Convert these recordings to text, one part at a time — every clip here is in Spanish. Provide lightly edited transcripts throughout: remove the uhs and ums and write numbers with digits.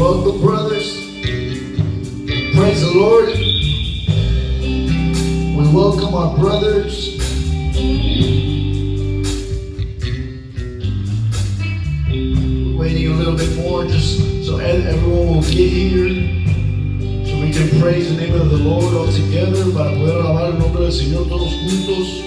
welcome, brothers. Praise the Lord. We welcome our brothers. We're waiting a little bit more just so everyone will get here, so we can praise the name of the Lord all together, para poder alabar el nombre del Señor todos juntos.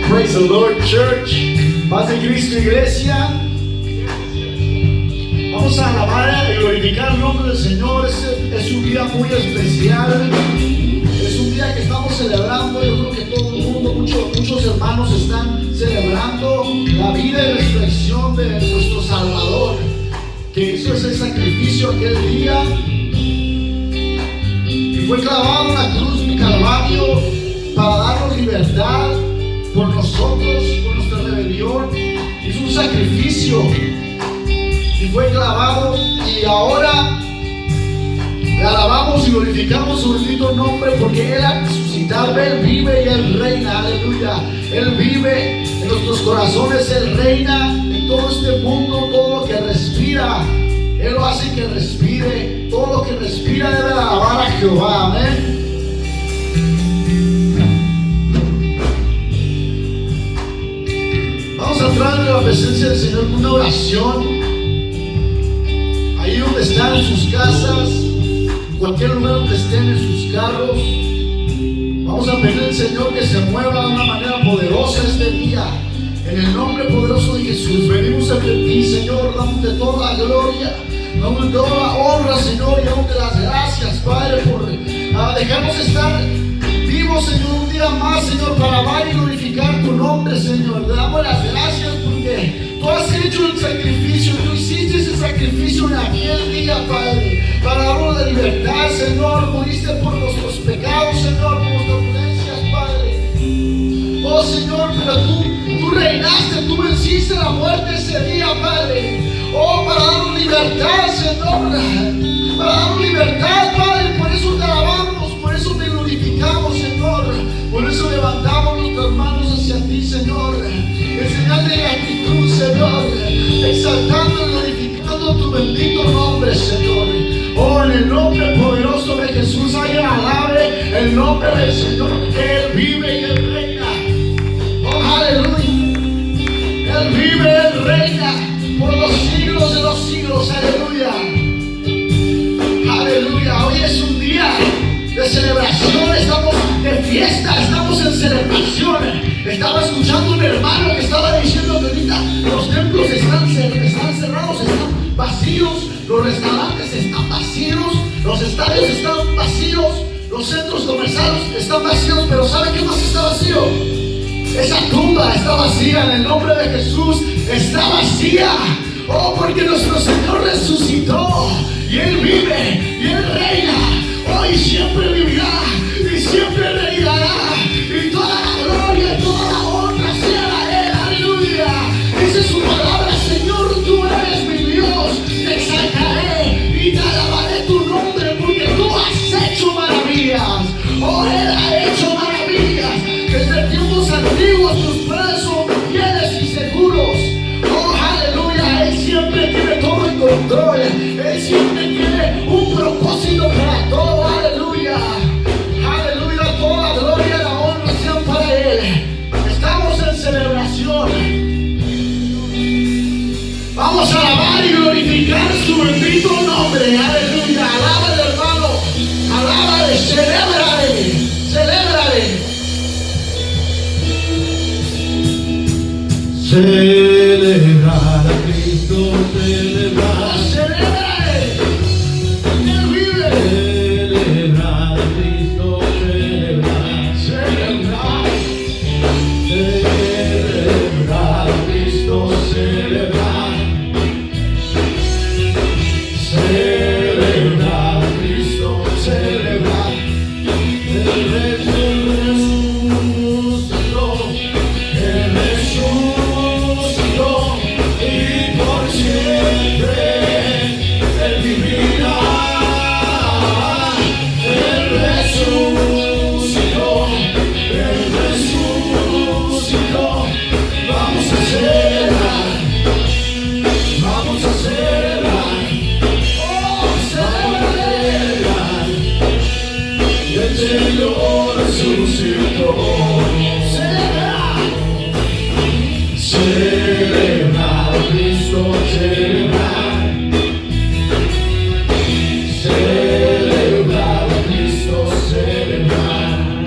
Praise the Lord, church. Paz de Cristo, iglesia. Vamos a alabar y glorificar el nombre del Señor. Es un día muy especial. Es un día que estamos celebrando. Yo creo que todo el mundo, muchos hermanos están celebrando la vida y resurrección de nuestro Salvador, que hizo ese sacrificio aquel día y fue clavado en la cruz de Calvario para darnos libertad por nosotros, por nuestra rebelión. Hizo un sacrificio y fue clavado, y ahora le alabamos y glorificamos su bendito nombre, porque Él ha resucitado, Él vive y Él reina. Aleluya. Él vive en nuestros corazones, Él reina en todo este mundo. Todo lo que respira, Él lo hace que respire. Todo lo que respira debe alabar a Jehová. Amén. Vamos a entrar en la presencia del Señor con una oración. Ahí donde están, en sus casas, en cualquier lugar donde estén, en sus carros, vamos a pedir al Señor que se mueva de una manera poderosa este día. En el nombre poderoso de Jesús, venimos ante ti, Señor, dándote toda la gloria, dándote toda la honra, Señor, y dándote las gracias, Padre, por dejarnos estar vivos, Señor, un día más, Señor, para alabar y glorificar tu nombre, Señor. Te damos las gracias porque tú has hecho el sacrificio, tú hiciste ese sacrificio en aquel día, Padre, para darnos la libertad, Señor. Moriste por nuestros pecados, Señor, por nuestras dolencias, Padre. Oh, Señor, pero tú reinaste, tú venciste la muerte ese día, Padre. Oh, para darnos libertad, Señor, para darnos libertad, Padre. Por eso te alabamos, por eso te glorificamos, Señor. Por eso levantamos nuestras manos hacia ti, Señor, en señal de gratitud, Señor, exaltando y glorificando tu bendito nombre, Señor. Oh, en el nombre poderoso de Jesús, alguien alabe el nombre del Señor, que Él vive y Él reina. Oh, aleluya. Él vive, Él reina por los siglos de los siglos. Aleluya. Aleluya. Hoy es un día de celebración, estamos de fiesta, estamos en celebración. Estaba escuchando un hermano que estaba diciendo que ahorita los templos están cerrados, están vacíos, los restaurantes están vacíos, los estadios están vacíos, los centros comerciales están vacíos, pero ¿sabe qué más está vacío? Esa tumba está vacía. En el nombre de Jesús está vacía. Oh, porque nuestro Señor resucitó y Él vive y Él reina. Hoy siempre vivirá y siempre reinará, y toda la gloria y toda la honra sea a Él. Aleluya. Dice su palabra: Señor, tú eres mi Dios, te exaltaré y te alabaré tu nombre, porque tú has hecho maravillas. Oh, Él ha hecho maravillas. Desde tiempos antiguos tus planes son fieles y seguros. Oh, aleluya. Él siempre tiene todo en control. Él siempre tiene un propósito para todo. Aleluya. Aleluya. Toda la gloria y la honra sean para Él. Estamos en celebración. Vamos a alabar y glorificar su bendito nombre. Aleluya. Alábale, hermano. Alábale. Celebra celebrar a Cristo, celebrar, celebrar, Él vive. Celebrar a Cristo, celebrar, celebrar, celebrar a Cristo, celebrar, celebrar a Cristo, celebrar. El resucitó, Él resucitó, y por siempre Él vivirá. Él resucitó, Él resucitó. Vamos a celebrar, vamos a celebrar, oh, celebrar. El Señor resucitó. Celebrar, celebrar a Cristo, celebrar, celebrar a Cristo, celebrar,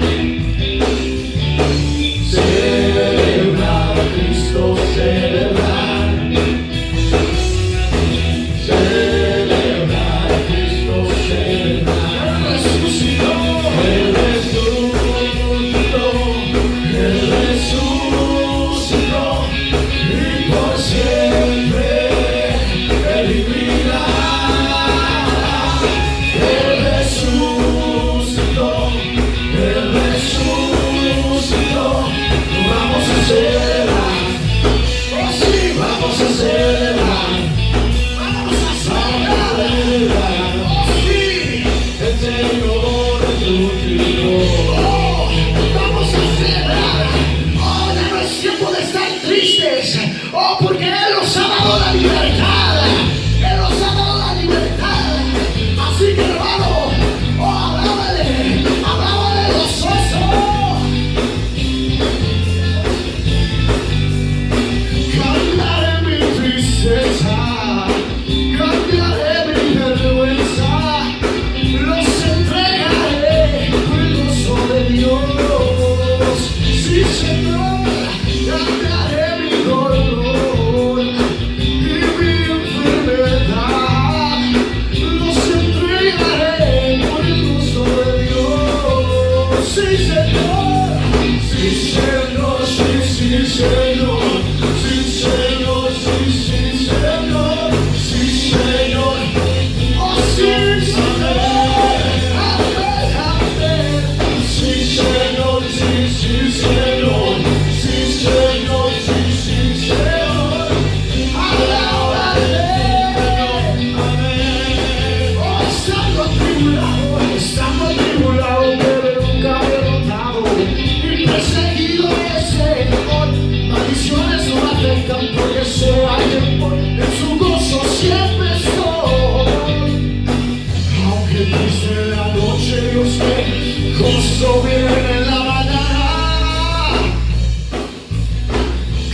celebrar a Cristo, celebrar, celebrar a Cristo, celebrar. Él resucitó, Él resucitó, Él resucitó, y por siempre Él vivirá. Él resucitó, Él resucitó. Vamos a celebrar, oh sí, vamos a celebrar, vamos a celebrar, oh sí, el Señor resucitó. Oh, vamos a celebrar, oh, ya no es tiempo de estar tristes, oh, porque Él nos ha dado la libertad, Él nos ha dado la libertad. Así que hermano, oh, hablábale gozoso. Cambiaré mi tristeza, cambiaré mi vergüenza, los entregaré por el gozo de Dios. Sí, Señor, cambiaré mi dolor y mi enfermedad, los entregaré por el gozo de Dios. Sí, Señor, sí, Señor, sí, sí, Señor, sí, Señor, sí, sí, Señor, sí, Señor, oh, sí, Señor, amén, amén, sí, Señor, sí, sí, Señor, sí, Señor, sí, sí, Señor, alabale, amén. Oh, estando atribulado, pero nunca derrotado, y perseguido es Señor, maldiciones no me afectan porque sé alguien en su gozo siempre estoy. Aunque triste en la noche, yo sé, gozo viene en la mañana.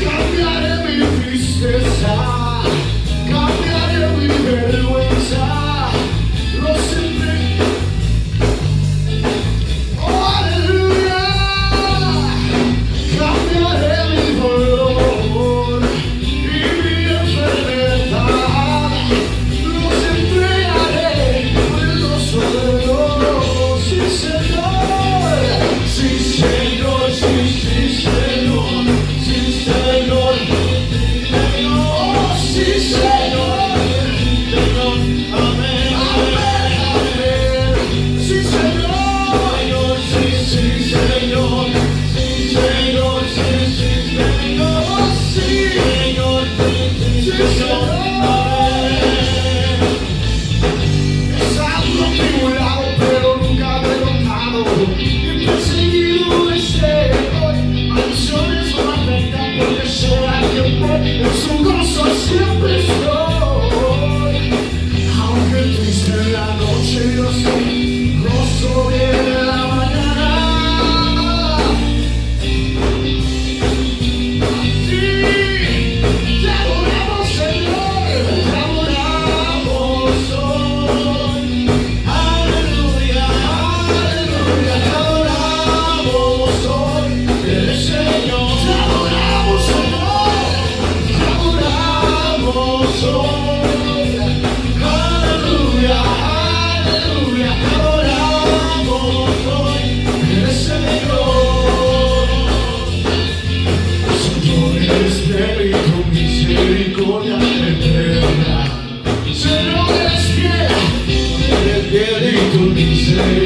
Cambiaré mi tristeza, cambiaré mi vergüenza, los entregaré. Oh, aleluya. Cambiaré mi dolor y mi enfermedad, los entregaré por el gozo de Dios. Sí, Señor,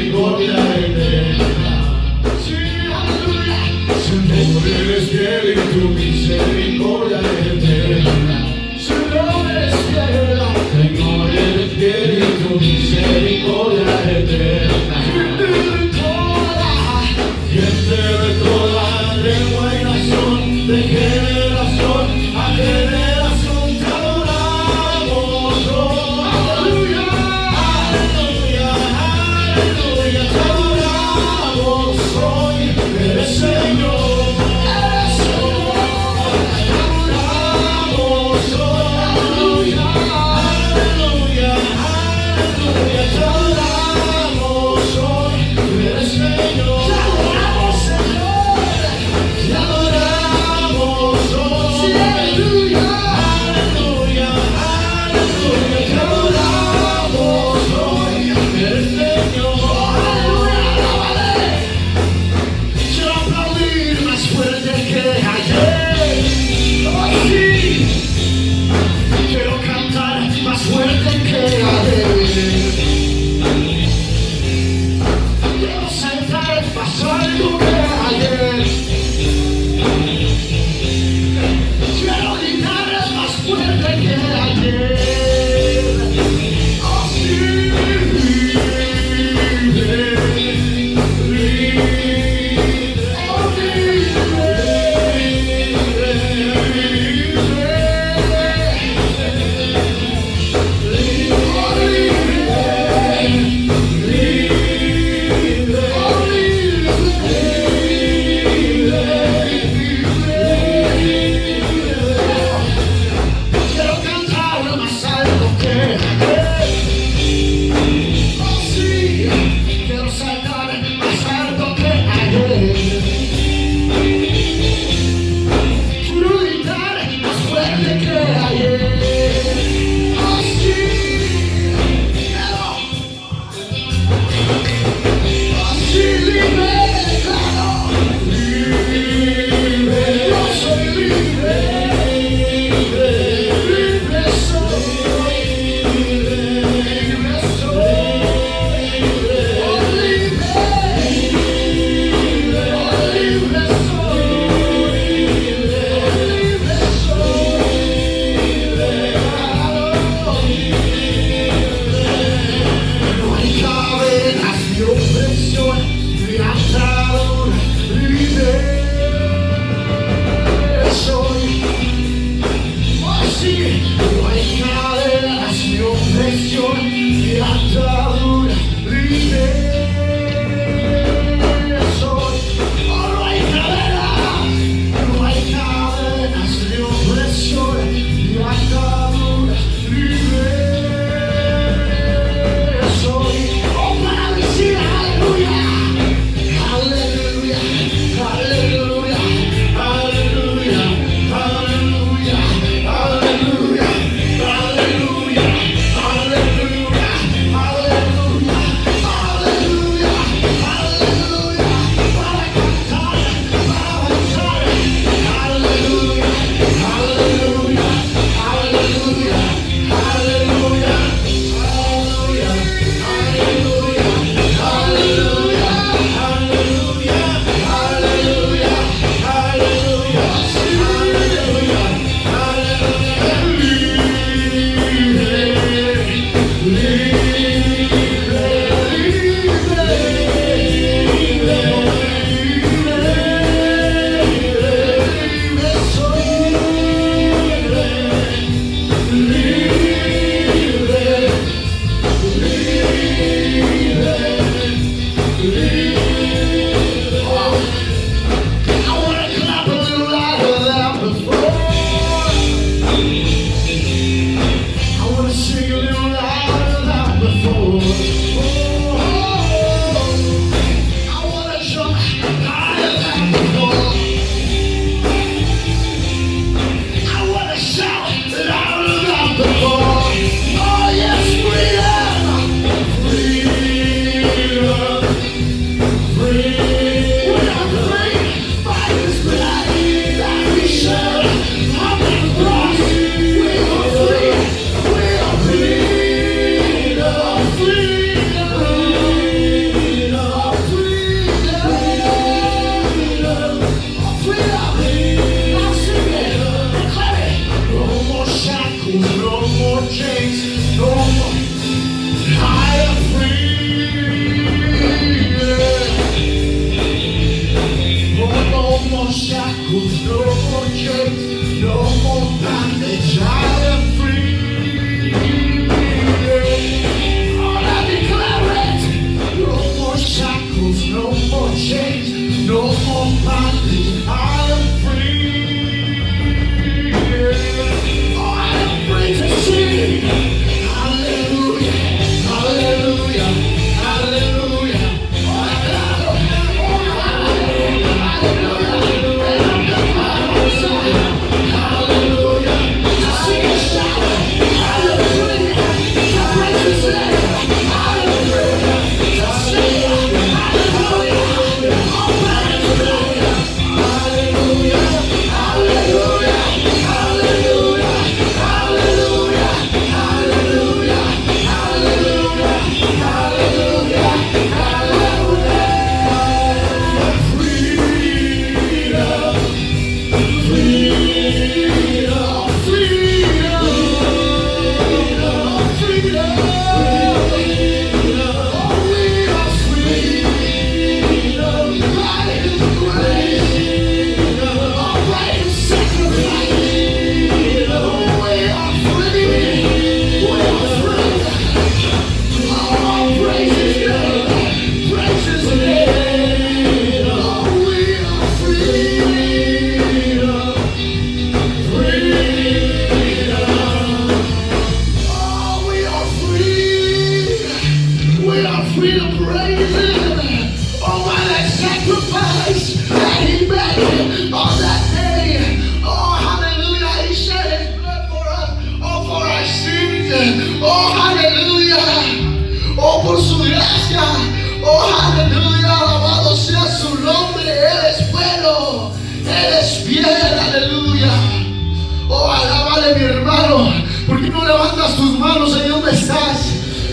misericordia eterna. Sí, aleluya. Señor, eres fiel y tu misericordia eterna. Señor, eres fiel. Señor, eres fiel y tu misericordia eterna. Gente de toda lengua y nación, de generación a generación te adoramos. Oh, aleluya, aleluya, aleluya.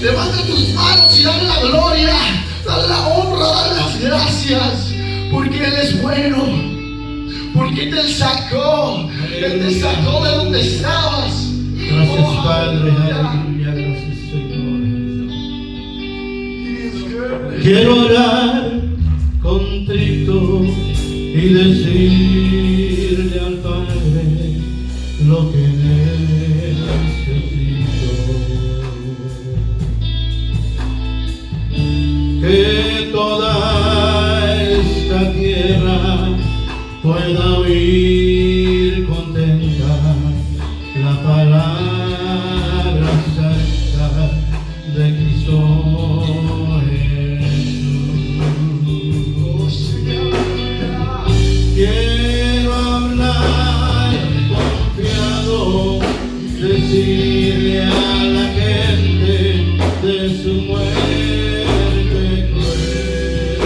Levanta tus manos y dale la gloria, dale la honra, dale las gracias, porque Él es bueno, porque Él te sacó de donde estabas. Gracias, Padre, aleluya. aleluya, gracias, Señor. Quiero orar contrito y decirle al Padre lo que necesito. Que toda esta tierra pueda oír contenta la palabra santa de Cristo Jesús. Quiero hablar confiado, decirle a la gente de su muerte cruel,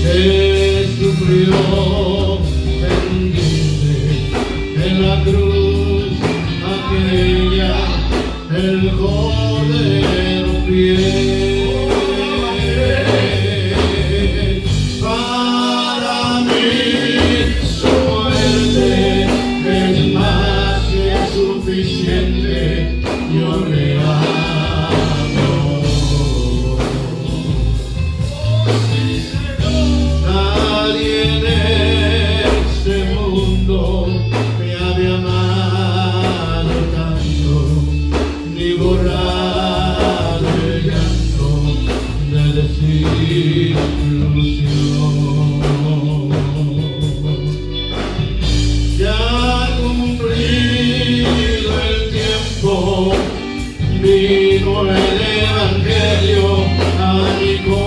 que sufrió en la cruz aquella, el Cordero fiel. Para mí su muerte es más que suficiente, yo le amo. Nadie en este mundo me había amado tanto, ni borrado el llanto de desilusión. Ya cumplido el tiempo, vino el Evangelio a mi corazón.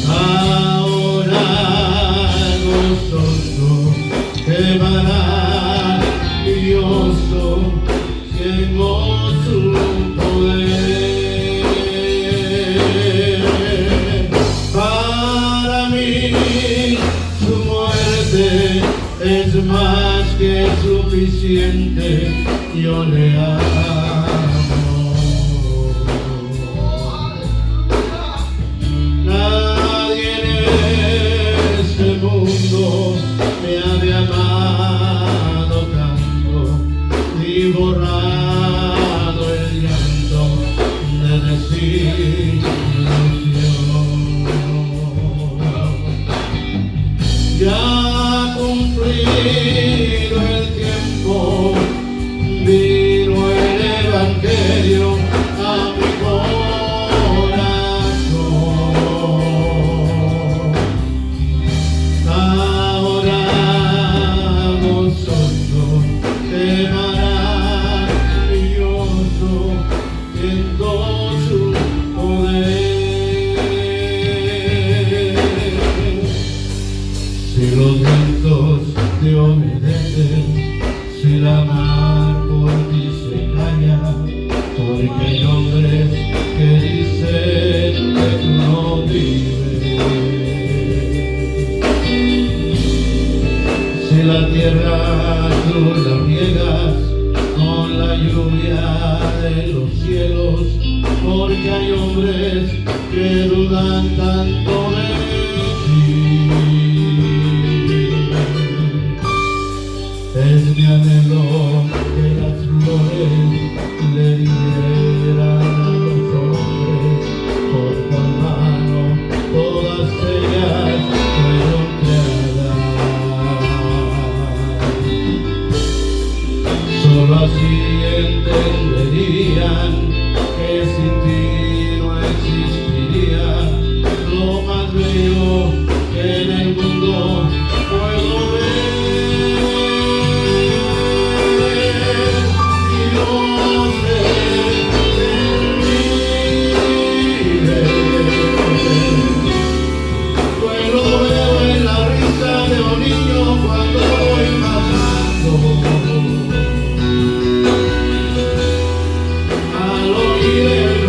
Ahora gozoso, qué maravilloso, siento su poder. Para mí su muerte es más que suficiente, yo le amo. Nadie en este mundo me había amado tanto, ni borrado el llanto de desilusión. Ya cumplido el tiempo, vino el Evangelio a mi corazón. Ahora gozoso, qué maravilloso, siento su poder. Si los vientos te obedecen, si la mar por ti se calla, porque hay hombres que dicen que tú no vives. Si la tierra tú la riegas con la lluvia de los cielos, porque hay hombres que dudan tanto de ti. Es mi anhelo que las flores le dieran a los hombres, por cual mano todas ellas fueron creadas. Solo así entenderían que sin ti no existiría lo más bello que en el mundo puedo ver. Al oír el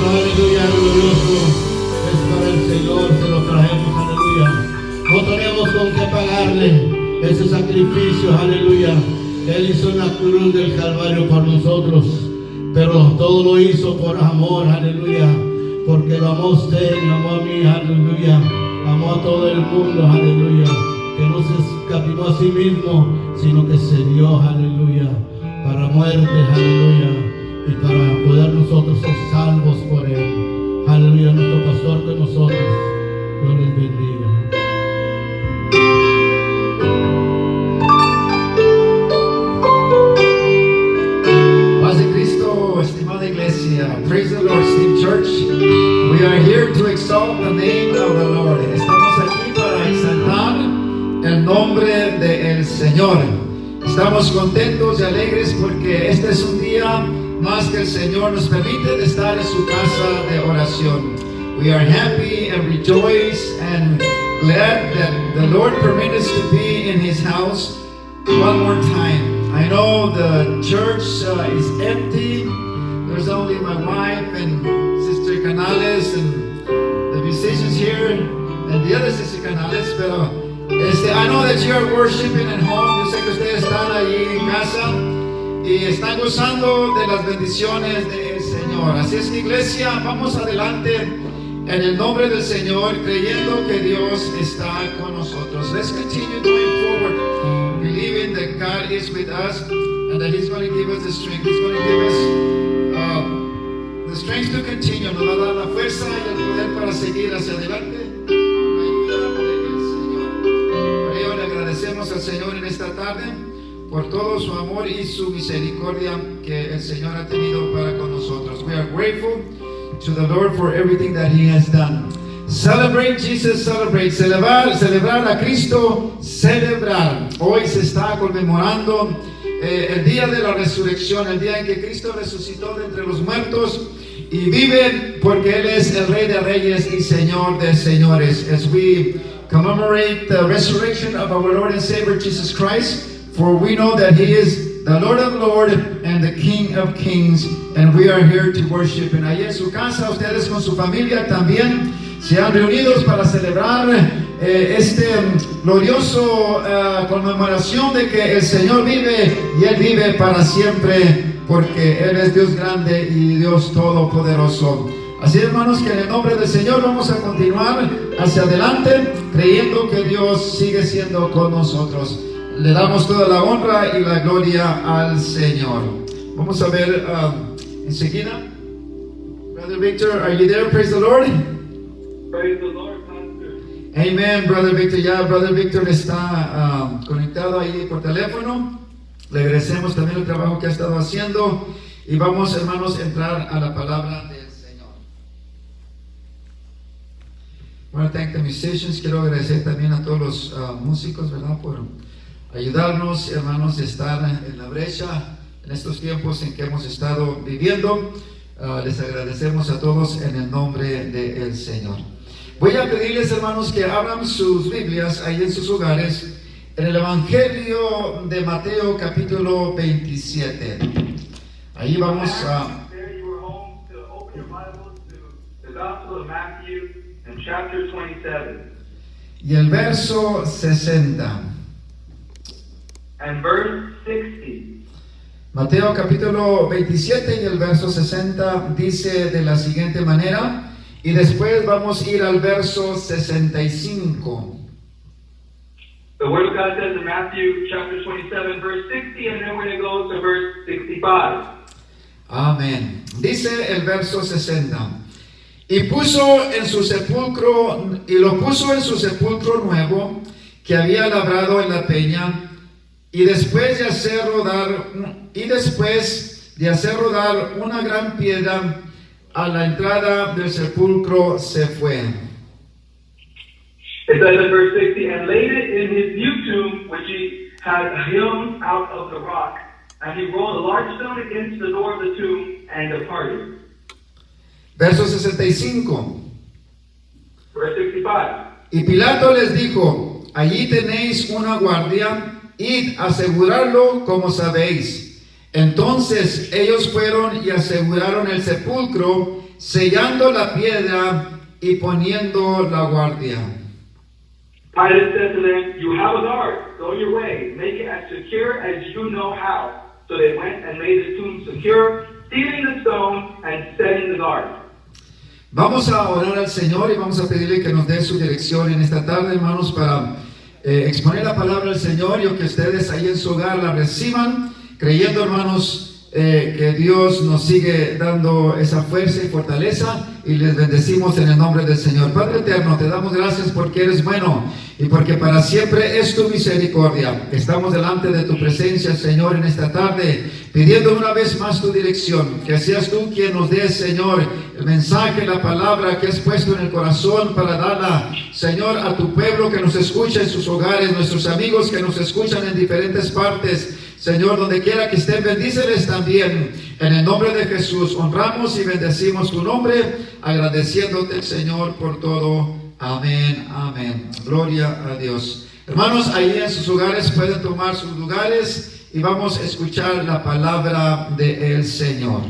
aleluya, glorioso es para el Señor, se lo traemos, aleluya. No tenemos con qué pagarle ese sacrificio, aleluya. Él hizo una cruz del Calvario por nosotros, pero todo lo hizo por amor, aleluya. Porque lo amó a usted, me amó a mí, aleluya. Amó a todo el mundo, aleluya. Que no se escatimó a sí mismo, sino que se dio, aleluya, para muerte, aleluya, y para poder nosotros ser salvos por Él. Aleluya, nuestro pastor con nosotros. Dios les bendiga. Paz de Cristo, estimada iglesia. Praise the Lord, Steve Church. We are here to exalt the name of the Lord. Estamos aquí para exaltar el nombre del Señor. Estamos contentos y alegres porque este es un día más que el Señor nos permite de estar en su casa de oración. We are happy and rejoice and glad that the Lord permitted us to be in His house one more time. I know the church is empty. There's only my wife and Sister Canales and the musicians here and the other Sister Canales, pero I know that you are worshiping at home. Yo sé que ustedes están allí en casa y están gozando de las bendiciones del Señor. Así es que, iglesia, vamos adelante en el nombre del Señor, creyendo que Dios está con nosotros. Let's continue going forward, believing that God is with us and that He's going to give us the strength. He's going to give us the strength to continue. Nos va a dar la fuerza y el poder para seguir hacia adelante. Agradecemos al Señor en esta tarde por todo su amor y su misericordia que el Señor ha tenido para con nosotros. We are grateful to the Lord for everything that He has done. Celebrate Jesus, celebrate. Celebrar a Cristo, celebrar. Hoy se está conmemorando el día de la resurrección, el día en que Cristo resucitó de entre los muertos y vive porque Él es el Rey de Reyes y Señor de Señores. As we commemorate the resurrection of our Lord and Savior Jesus Christ, for we know that He is the Lord of Lords and the King of Kings, and we are here to worship. And ahí en su casa, ustedes con su familia también se han reunidos para celebrar este glorioso conmemoración de que el Señor vive y Él vive para siempre, porque Él es Dios grande y Dios todopoderoso. Así, hermanos, que en el nombre del Señor vamos a continuar hacia adelante, creyendo que Dios sigue siendo con nosotros. Le damos toda la honra y la gloria al Señor. Vamos a ver enseguida. Brother Victor, are you there? Praise the Lord. Praise the Lord, Pastor. Amen, Brother Victor. Ya Brother Victor está conectado ahí por teléfono. Le agradecemos también el trabajo que ha estado haciendo y vamos, hermanos, a entrar a la palabra del Señor. I want to thank the musicians. Quiero agradecer también a todos los músicos, ¿verdad?, por ayudarnos, hermanos, a estar en la brecha en estos tiempos en que hemos estado viviendo. Les agradecemos a todos en el nombre del Señor. Voy a pedirles, hermanos, que abran sus Biblias ahí en sus hogares en el Evangelio de Mateo capítulo 27. Ahí vamos a... Y el verso 60. And verse 60. Mateo capítulo 27 y el verso 60 dice de la siguiente manera, y después vamos a ir al verso 65. The Word of God says in Matthew chapter 27, verse 60, and then we're going to go to verse 65. Amén. Dice el verso 60. Y lo puso en su sepulcro nuevo que había labrado en la peña, y después de hacer rodar una gran piedra a la entrada del sepulcro se fue. It says in verse 60, and laid it in his new tomb, which he had hewn out of the rock, and he rolled a large stone against the door of the tomb, and departed. Verso 65. Verse 65. Y Pilato les dijo, allí tenéis una guardia, id a asegurarlo como sabéis. Entonces ellos fueron y aseguraron el sepulcro, sellando la piedra y poniendo la guardia. Pilate said to them, "You have a guard. Go your way. Make it as secure as you know how." So they went and made the tomb secure, sealing the stone and setting the guard. Vamos a orar al Señor y vamos a pedirle que nos dé su dirección en esta tarde, hermanos, para exponer la palabra del Señor y que ustedes ahí en su hogar la reciban, creyendo, hermanos, que Dios nos sigue dando esa fuerza y fortaleza, y les bendecimos en el nombre del Señor. Padre eterno, te damos gracias porque eres bueno y porque para siempre es tu misericordia. Estamos delante de tu presencia, Señor, en esta tarde, pidiendo una vez más tu dirección, que seas tú quien nos dé, Señor, el mensaje, la palabra que has puesto en el corazón para darla, Señor, a tu pueblo que nos escucha en sus hogares, nuestros amigos que nos escuchan en diferentes partes. Señor, donde quiera que estén, bendíceles también. En el nombre de Jesús, honramos y bendecimos tu nombre, agradeciéndote, Señor, por todo. Amén, amén. Gloria a Dios. Hermanos, ahí en sus hogares pueden tomar sus lugares y vamos a escuchar la palabra del Señor.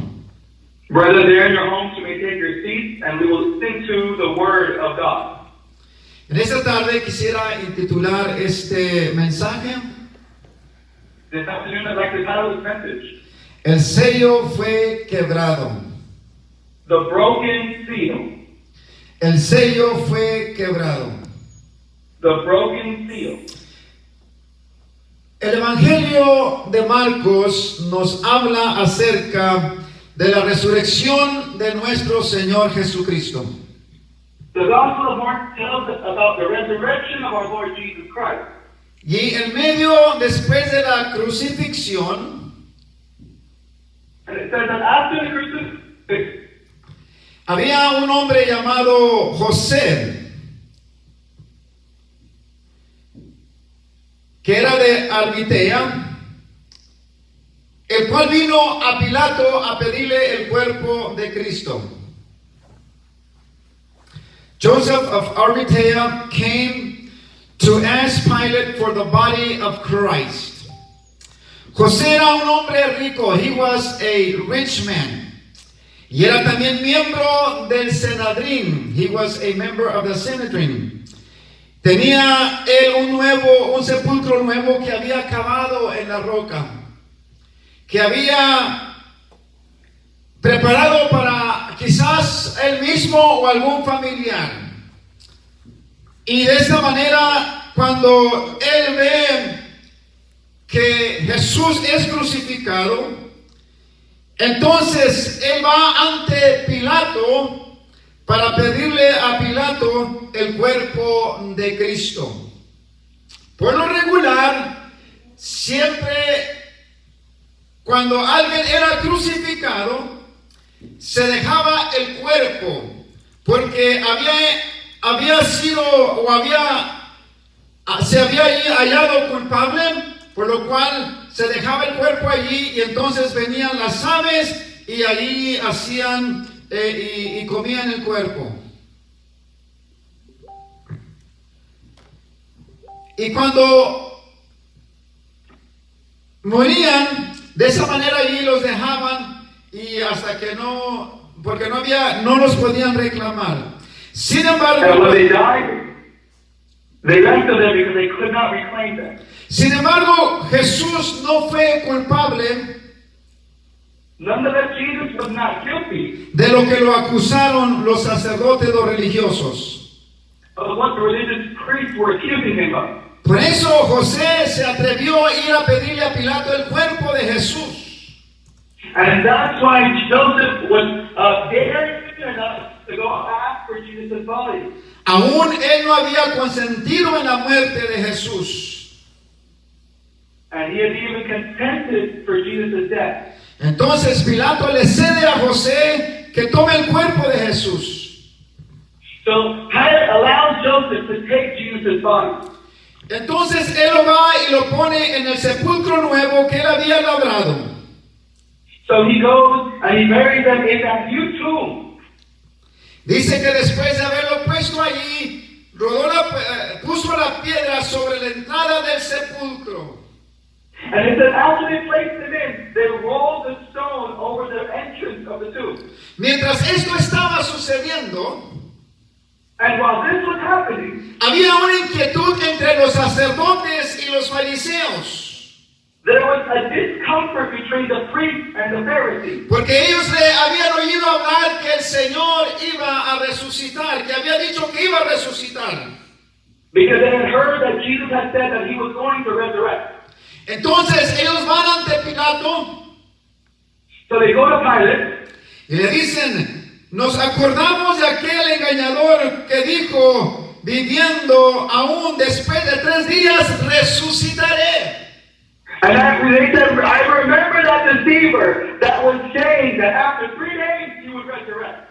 Brothers, there in your homes, you may take your seats and we will listen to the word of God. En esta tarde quisiera intitular este mensaje: This afternoon, I'd like to title this message, El sello fue quebrado. The Broken Seal. El sello fue quebrado. The Broken Seal. El Evangelio de Marcos nos habla acerca de la resurrección de nuestro Señor Jesucristo. The Gospel of Mark tells us about the resurrection of our Lord Jesus Christ. Y en medio, después de la crucifixión, And it says that after the crucifixion, había un hombre llamado José, que era de Arimatea, el cual vino a Pilato a pedirle el cuerpo de Cristo. Joseph of Arimatea came to ask Pilate for the body of Christ. José era un hombre rico. He was a rich man. Y era también miembro del Sanedrín. He was a member of the Sanedrín. Tenía él un sepulcro nuevo que había cavado en la roca, que había preparado para quizás él mismo o algún familiar. Y de esta manera, cuando él ve que Jesús es crucificado, entonces él va ante Pilato para pedirle a Pilato el cuerpo de Cristo. Por lo regular, siempre cuando alguien era crucificado, se dejaba el cuerpo, porque se había hallado culpable, por lo cual se dejaba el cuerpo allí y entonces venían las aves y allí hacían y comían el cuerpo. Y cuando morían, de esa manera allí los dejaban y hasta que porque no los podían reclamar. Sin embargo, and when they died, they left them there because they could not reclaim them. Sin embargo, Jesús no fue culpable Nonetheless, Jesus was not guilty de lo que lo acusaron los sacerdotes, los religiosos. of what the religious priests were accusing him of. Por eso José se atrevió a ir a pedirle a Pilato el cuerpo de Jesús. And that's why Joseph was daring enough to go ask for Jesus' body. Aún él no había consentido en la muerte de Jesús. And he had even consented for Jesus' death. Entonces Pilato le cede a José que tome el cuerpo de Jesús. So Pilate allows Joseph to take Jesus' body. Entonces él lo va y lo pone en el sepulcro nuevo que él había labrado. So he goes and he buries them in that new tomb. Dice que después de haberlo puesto allí, puso la piedra sobre la entrada del sepulcro. And it says, after they placed him in, they rolled the stone over the entrance of the tomb. Mientras esto estaba sucediendo, And while this was happening, había una inquietud entre los sacerdotes y los fariseos. there was a discomfort between the priests and the Pharisees. Porque ellos le habían oído hablar que el Señor iba a resucitar, que había dicho que iba a resucitar. Because they had heard that Jesus had said that he was going to resurrect. Entonces ellos van ante Pilato So they go to Pilate, y le dicen, nos acordamos de aquel engañador que dijo, viviendo aún después de 3 días, resucitaré. and after they said, I remember that deceiver that was saying that after 3 days he would resurrect.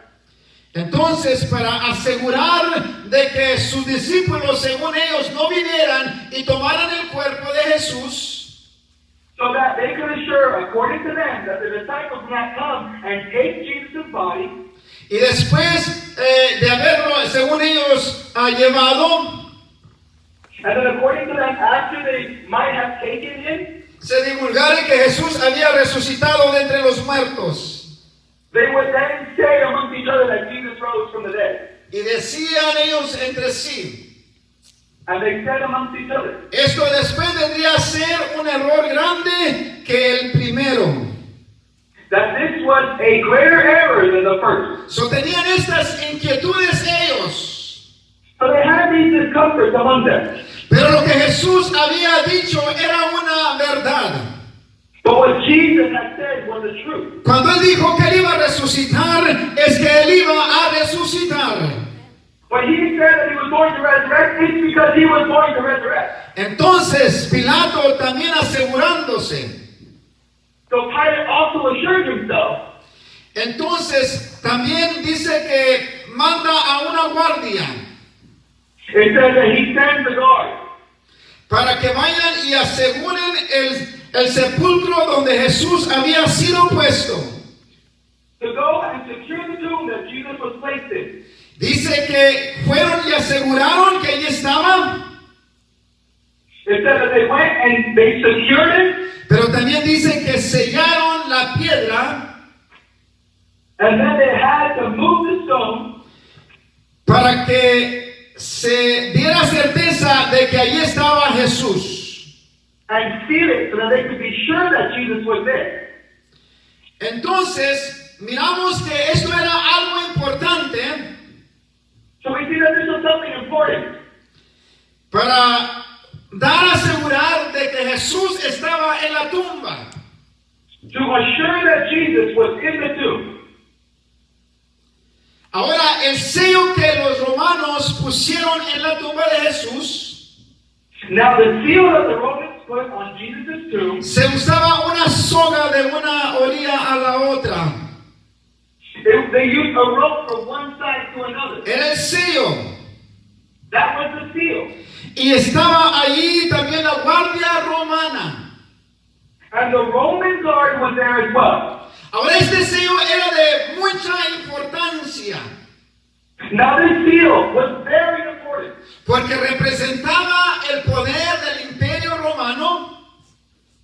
Entonces, para asegurar de que sus discípulos, según ellos, no vinieran y tomaran el cuerpo de Jesús, So that they could assure, according to them, that the disciples would not come and take Jesus' body, y después de haberlo, según ellos, llevado, and then according to them, after they might have taken him, se divulgara que Jesús había resucitado de entre los muertos. they would then say amongst each other that Jesus rose from the dead. Y decían ellos entre sí, And they said amongst each other, esto después vendría a ser un error grande que el primero. that this was a greater error than the first. So tenían estas inquietudes ellos. So they had these discomforts among them. Pero lo que Jesús había dicho era una verdad. But what Jesus had said was the truth. Cuando él dijo que él iba a resucitar, es que él iba a resucitar. When he said that he was going to resurrect, it's because he was going to resurrect. Entonces Pilato también asegurándose. So Pilate also assured himself. Entonces también dice que manda a una guardia It says that he sends the guard para que vayan y aseguren el sepulcro donde Jesús había sido puesto. to go and secure the tomb that Jesus was placed in. Dice que fueron y aseguraron que allí estaba, It says that they went and they secured it, pero también dice que sellaron la piedra and then they had to move the stone para que se diera certeza de que allí estaba Jesús. and seal it so that they could be sure that Jesus was there. Entonces, miramos que esto era algo importante So we see that this was something important para dar a asegurar de que Jesús estaba en la tumba. to assure that Jesus was in the tomb. Ahora, el sello que los romanos pusieron en la tumba de Jesús, Now the seal that the Romans put on Jesus' tomb, se usaba una soga de una orilla a la otra. they used a rope from one side to another. Era el sello. That was the seal. Y estaba allí también la guardia romana. And the Roman guard was there as well. Ahora, este sello era de mucha importancia, Now this seal was very important porque representaba el poder del imperio romano,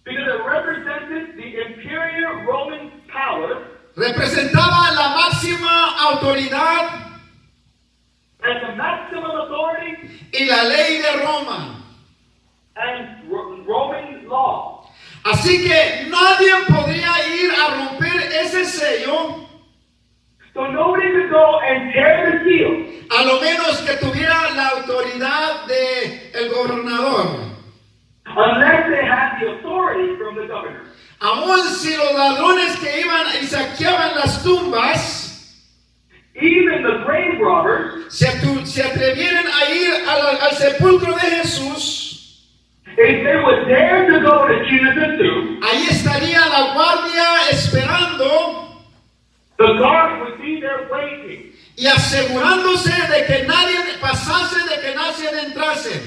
because it represented the imperial Roman power representaba la máxima autoridad and the maximum authority y la ley de Roma. and Roman law. Así que nadie podría ir a romper ese sello, So nobody could go and tear the seal a lo menos que tuviera la autoridad del gobernador. unless they had the authority from the governor. Aun si los ladrones que iban y saqueaban las tumbas Even the grave robbers, se atrevieran a ir al sepulcro de Jesús, if they would dare to go to Jesus' tomb, ahí estaría la guardia esperando the guard would be there waiting y asegurándose de que nadie pasase, de que nadie entrase,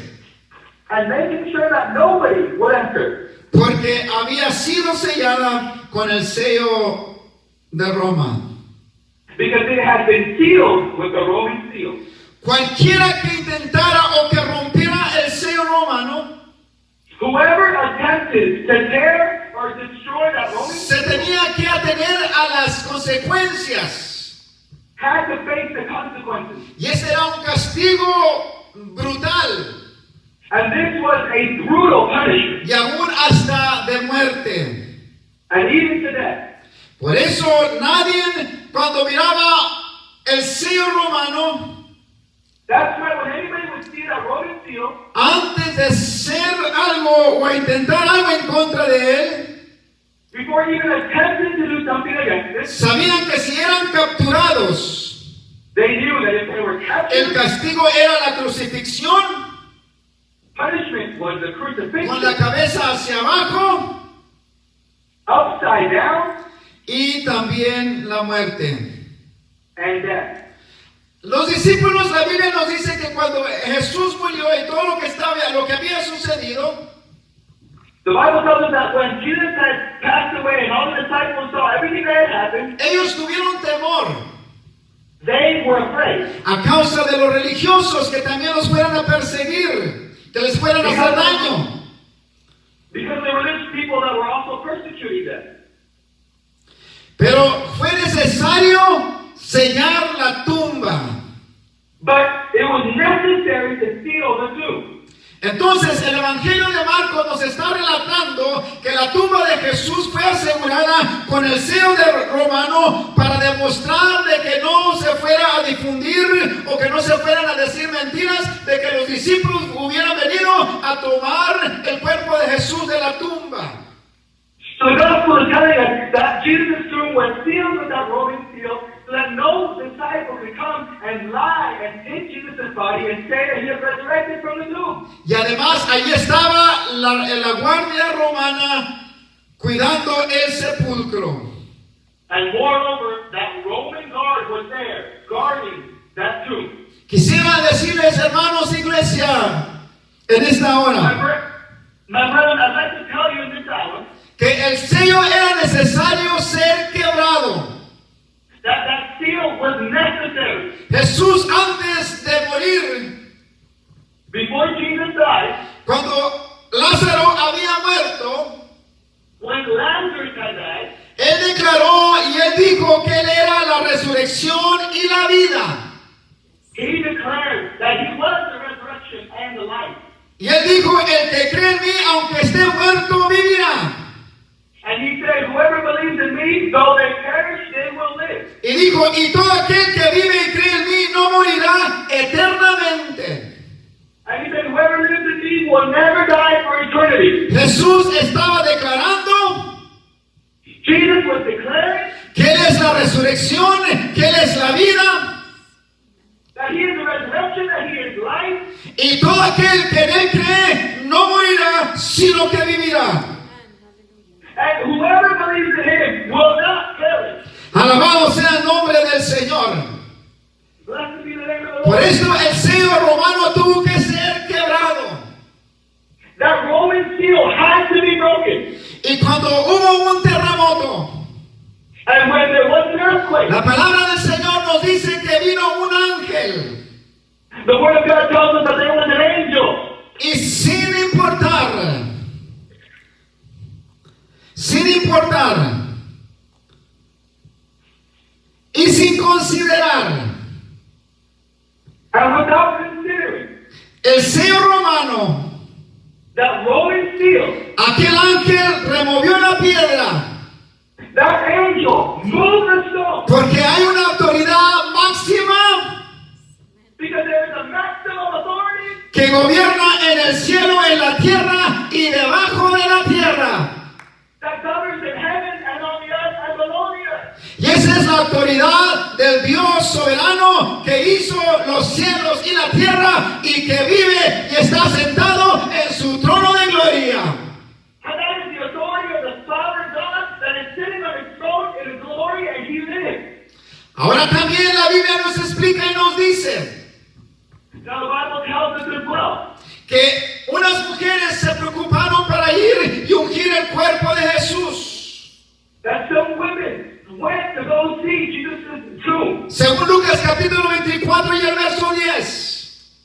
and making sure that nobody would enter. porque había sido sellada con el sello de Roma. Because it had been sealed with the Roman seal. Cualquiera que intentara o que rompiera el sello romano Whoever attempted tempted to tear or destroy that Roman se tenía que atener a las consecuencias. had to face the consequences. Y ese era un castigo brutal And this was a brutal punishment, y aún hasta de muerte. and even to death. Por eso nadie cuando miraba el sello romano, That's why when anybody would see that Roman seal, antes de hacer algo o intentar algo en contra de él, before even attempting to do something against it, sabían que si eran capturados, they knew that if they were el captured, castigo era la crucifixión punishment was the con crucifixion, la cabeza hacia abajo upside down, y también la muerte. and death. Los discípulos, la Biblia nos dice que cuando Jesús murió y todo lo que había sucedido, The Bible tells us that when Jesus had passed away and all the disciples saw everything that had happened, ellos tuvieron temor they were afraid. a causa de los religiosos que también los fueran a perseguir, que les fueran a hacer daño. Because the religious people that were also persecuting them. Pero fue necesario sellar la tumba. But it was necessary to seal the tomb. Entonces el Evangelio de Marcos nos está relatando que la tumba de Jesús fue asegurada con el sello de romano para demostrar de que no se fuera a difundir o que no se fueran a decir mentiras de que los discípulos hubieran venido a tomar el cuerpo de Jesús de la tumba. So the gospel is telling us that Jesus' tomb was sealed with that Roman seal so that no disciple could come and lie and take Jesus' body and say that he had resurrected from the tomb. Y además ahí estaba la guardia romana cuidando el sepulcro. And moreover, that Roman guard was there, guarding that tomb. Quisiera decirles, hermanos, iglesia, en esta hora, My brethren, I'd like to tell you in this hour que el sello era necesario ser quebrado. that seal was necessary. Jesús, antes de morir, Before Jesus died, cuando Lázaro había muerto, when Lazarus had died, él declaró y él dijo que él era la resurrección y la vida. he declared that he was the resurrection and the life. Y él dijo, el que cree en mí, aunque esté muerto, vivirá. And he said, whoever believes in me, though they perish, they will live. Y dijo, y todo aquel que vive y cree en mí no morirá eternamente. And he said, whoever lives in me will never die for eternity. Jesús estaba declarando Jesus was declaring que Él es la resurrección, que Él es la vida, that he is the resurrection, that he is life. y todo aquel que en Él cree no morirá, sino que vivirá. And whoever believes in him will not perish. Alabado sea el nombre del Señor. Blessed be the name of the Por Lord. eso el sello romano tuvo que ser quebrado. That Roman seal had to be broken. Y cuando hubo un terremoto, And when there was an earthquake, la palabra del Señor nos dice que vino un ángel. the word of God tells us that there was an angel. Y sin importar, y sin considerar And without considering el sello romano, that Roman seal, aquel ángel removió la piedra, that angel moved the stone. porque hay una autoridad máxima Because there is a maximum authority que gobierna en el cielo, en la tierra y debajo de la tierra. that governs in heaven and on the earth and below the earth. Y esa es la autoridad del Dios soberano que hizo los cielos y la tierra y que vive y está sentado en su trono de gloria. And that is the authority of the sovereign God that is sitting on his throne in his glory and he lives. Ahora también la Biblia nos explica y nos dice Now the Bible tells us as well que unas mujeres se preocuparon para ir y ungir el cuerpo de Jesús. that some women went to go see Jesus' tomb. Según Lucas capítulo 24 y el verso 10,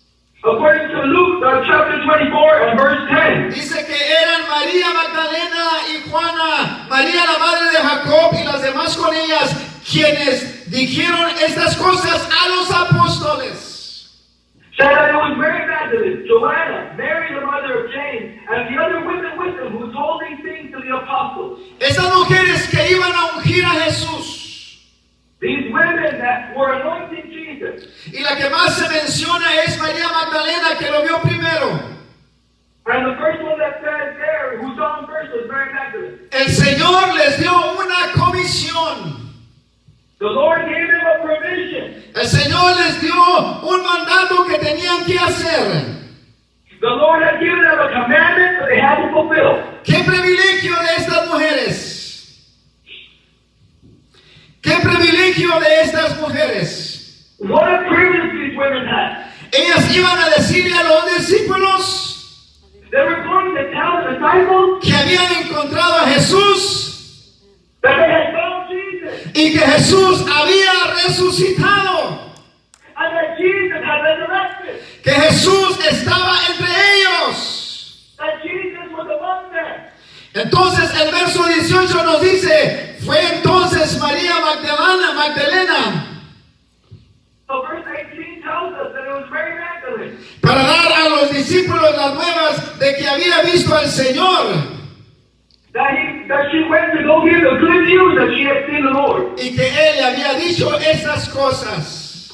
According to Luke chapter 24 and verse 10. dice que eran María quienes dijeron estas cosas a los apóstoles. Said that it was Mary Magdalene, Joanna, Mary the mother of James, and the other women with them who told these things to the apostles. Esas mujeres que iban a ungir a Jesús. These women that were anointing Jesus. Y la que más se menciona es María Magdalena, que lo vio primero. And the first one that says there, who saw him first, was Mary Magdalene. El Señor les dio una comisión. The Lord gave them a provision. El Señor les dio un mandato que tenían que hacer. The Lord had given them a commandment that they had to fulfill. ¡Qué privilegio de estas mujeres! ¡Qué privilegio de estas mujeres! What a privilege these women had. Ellas iban a decirle a los discípulos They were going to tell the disciples que habían encontrado a Jesús that they had found Jesus y que Jesús había resucitado, and that Jesus had resurrected, que Jesús estaba entre ellos. that Jesus was among them. Entonces el verso 18 nos dice, fue entonces María Magdalena, So verse 18 tells us that it was Mary Magdalene para dar a los discípulos las nuevas de que había visto al Señor that she went to go give the good news that she had seen the Lord, y que Él le había dicho estas cosas.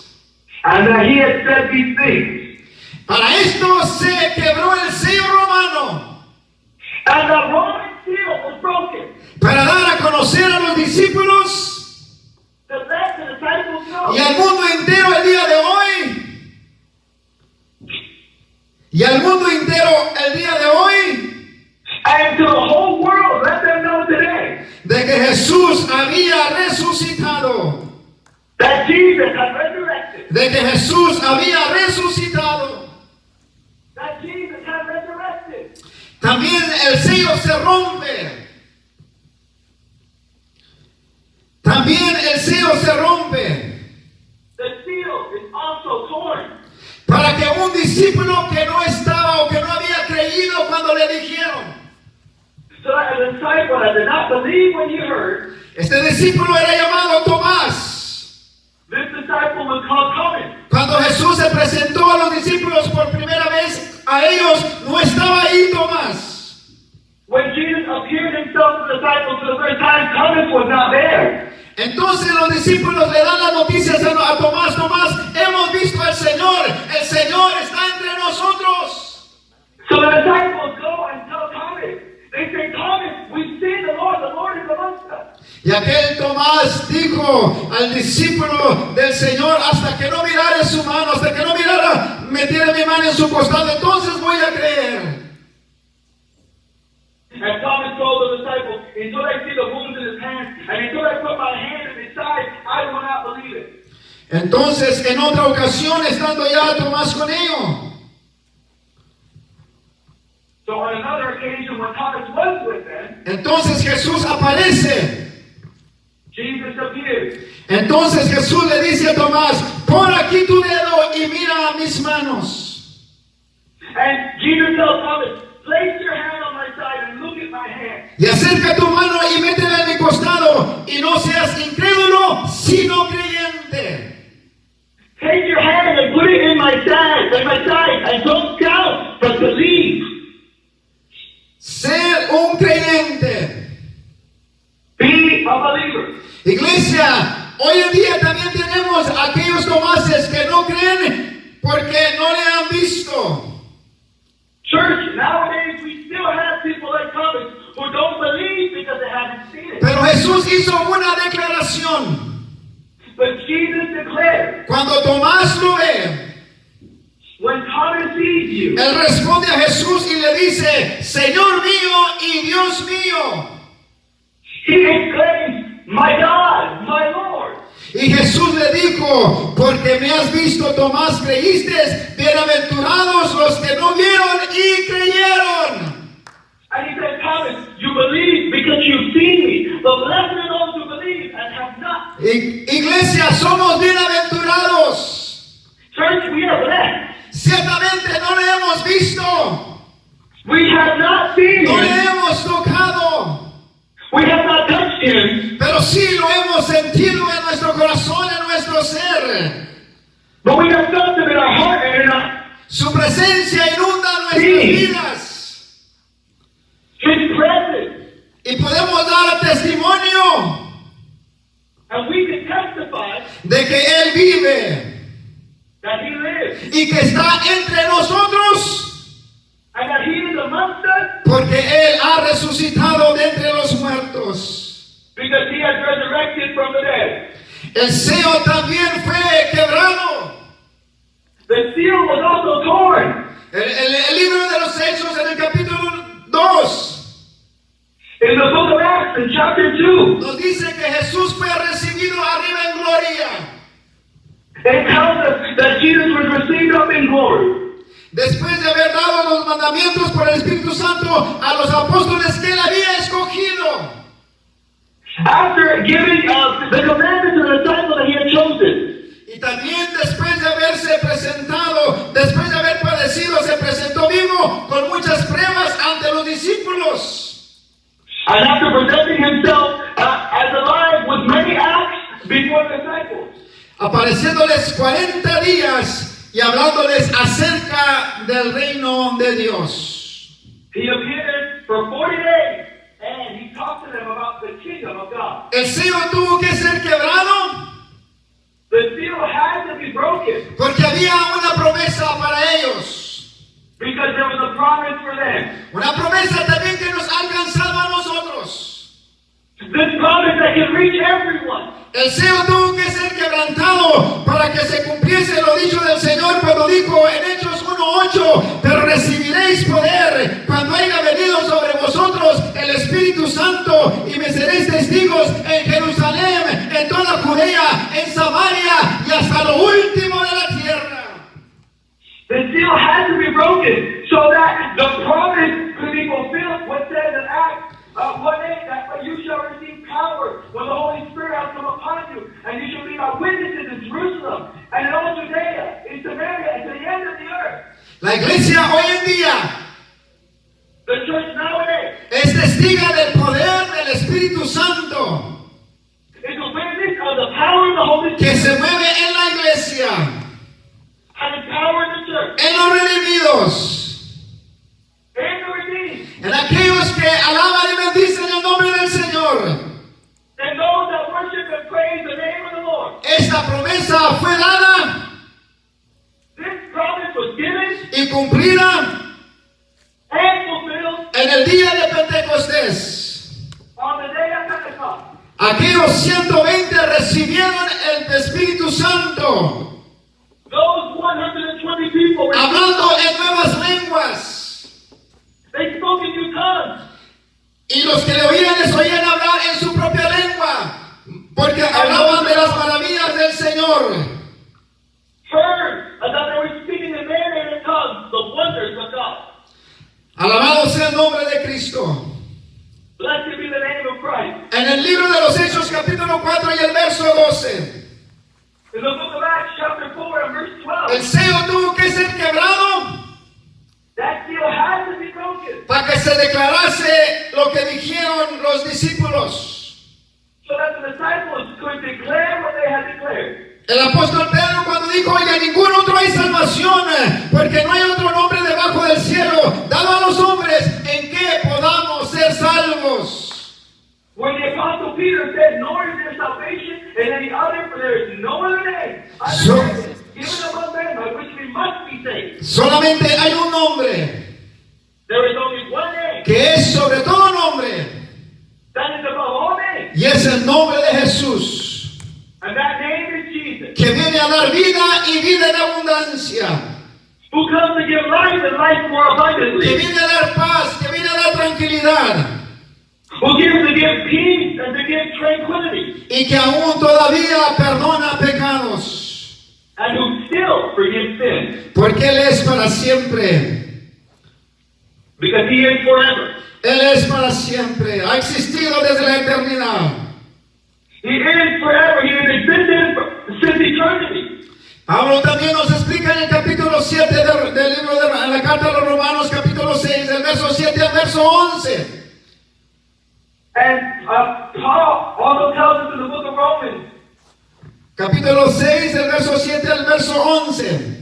and that he had said these things. Para esto se quebró el sello romano, And the Roman seal was broken. para dar a conocer a los discípulos To let the disciples know. y al mundo entero el día de hoy, y al mundo entero el día de hoy, And to the whole world, let them know today de que Jesús había resucitado, that Jesus had resurrected. de que Jesús había resucitado. That Jesus had resurrected. También el sello se rompe. También el sello se rompe The seal is also torn. para que un discípulo que no estaba o que no había creído cuando le dijeron, So that a disciple that did not believe when he heard, este discípulo era llamado Tomás. this disciple was called Thomas. Cuando Jesús se presentó a los discípulos por primera vez, a ellos no estaba ahí Tomás. When Jesus appeared himself to the disciples for the first time, Thomas was not there. Entonces los discípulos le dan las noticias a Tomás, Tomás, hemos visto al Señor, el Señor está entre nosotros. So the disciples go and tell Thomas. They say, Thomas, we've seen the Lord is amongst us. Y aquel Tomás dijo al discípulo del Señor, hasta que no mirara en su mano, hasta que no mirara, metiera mi mano en su costado, entonces voy a creer. And Thomas told the disciples, until I see the wounds in his hands, and until I put my hand in his side, I will not believe it. Entonces, en otra ocasión, estando ya Tomás con ellos, So on another occasion, when Thomas was with them, entonces Jesús aparece. Jesus appeared. Entonces Jesús le dice a Tomás, pon aquí tu dedo y mira a mis manos. And Jesus tells Thomas, place your hand on my side and look at my hand. Y acerca tu mano y métela en mi costado, y no seas incrédulo, sino creyente. Take your hand and put it in my side, and don't doubt, but believe. Ser un creyente. Be a believer. Iglesia, hoy en día también tenemos aquellos Tomases que no creen porque no le han visto. Church, nowadays we still have people like Thomas who don't believe because they haven't seen it. Pero Jesús hizo una declaración. But Jesus declared, Cuando Tomás lo ve, when Thomas sees you, él responde a Jesús y le dice, Señor mío y Dios mío. he exclaims, my God, my Lord. Y Jesús le dijo, porque me has visto, Tomás, creíste, bienaventurados los que no vieron y creyeron. And he said, Thomas, you believe because you've seen me. But blessed are those who believe and have not. Iglesia, somos bienaventurados. Church, we are blessed. Ciertamente no le hemos visto, We have not seen no le him. hemos tocado, We have not touched him, pero sí lo hemos sentido en nuestro corazón, en nuestro ser. but we have felt him in our heart and in our Su presencia inunda nuestras Sí. vidas his presence. y podemos dar testimonio And we can testify de que Él vive that he lives y que está entre nosotros and that he is amongst us porque Él ha resucitado de entre los muertos. because he has resurrected from the dead. El sello también fue quebrado. The seal was also torn. El libro de los Hechos en el capítulo 2 In the book of Acts, in chapter 2, nos dice que Jesús fue recibido arriba en gloria. it tells us that Jesus was received up in glory. Después de haber dado los mandamientos por el Espíritu Santo a los apóstoles que Él había escogido. After giving the commandments to the disciples that he had chosen. Y también después de haberse presentado, después de haber padecido, se presentó vivo con muchas pruebas ante los discípulos. And after presenting himself as alive with many acts before the disciples. Apareciéndoles 40 días y hablándoles acerca del reino de Dios. He appeared for 40 days and he talked to them about the kingdom of God. El sello tuvo que ser quebrado The seal had to be broken porque había una promesa para ellos. because there was a promise for them. Una promesa también que nos ha alcanzado a nosotros. This promise that can reach everyone. El sello tuvo que ser quebrantado para que se cumpliese lo dicho del Señor cuando dijo en Hechos 1:8, pero recibiréis poder cuando haya venido sobre vosotros el Espíritu Santo y me seréis testigos en Jerusalén, en toda Judea, en Samaria y hasta lo último de la tierra. The seal had to be broken so that the promise could be fulfilled. What says in Acts 1:8 that you shall receive power when the Holy Spirit has come upon you, and you shall be my witnesses in Jerusalem and in all Judea, in Samaria, and to the end of the earth. La iglesia hoy en día The church nowadays es testiga del poder del Espíritu Santo is a witness of the power of the Holy que Spirit se mueve en la iglesia, and the power of the church en los redimidos, and the redeemed, en aquellos que alaban y bendicen el nombre del Señor. and those that worship and praise the name of the Lord. Esta promesa fue dada This promise was given y cumplida and fulfilled en el día de Pentecostés. on the day of Pentecost. Aquellos 120 recibieron el Espíritu Santo, Those 120 people were hablando en nuevas lenguas. they spoke in new tongues. Y los que le oían les oían hablar en su propia lengua, porque hablaban de las maravillas del Señor. Heard that they were speaking in their tongues the wonders of God. Alabado sea el nombre de Cristo. Blessed be the name of Christ. En el libro de los Hechos, capítulo 4 y el verso 12, In the book of Acts, chapter 4 and verse 12, el sello tuvo que ser quebrado that seal had to be broken para que se declarase lo que dijeron los discípulos. so that the disciples could declare what they had declared. El apóstol Pedro cuando dijo, oiga, ningún otro hay salvación, porque no hay otro nombre debajo del cielo dado a los hombres en que podamos ser salvos. When the apostle Peter said, nor is there salvation in any other, for there is no other name So- under heaven given among men by which we must be saved. Solamente hay un nombre There is only one name que es sobre todo nombre, that is above all names, y es el nombre de Jesús, and that name is Jesus, que viene a dar vida y vida en abundancia, who comes to give life and life more que abundantly, viene a dar paz, que viene a dar tranquilidad, who gives to give peace and to give tranquility, y que aún todavía perdona pecados, and who still forgives sin, porque Él es para siempre. because he is forever. Él es para siempre, ha existido desde la eternidad. He is forever. He has existed since eternity. Pablo también nos explica en el capítulo 7 del libro de la carta a los Romanos, capítulo 6, del verso 7 al verso 11. And Paul also tells us in the book of Romans, Capítulo 6, del verso 7 al verso 11.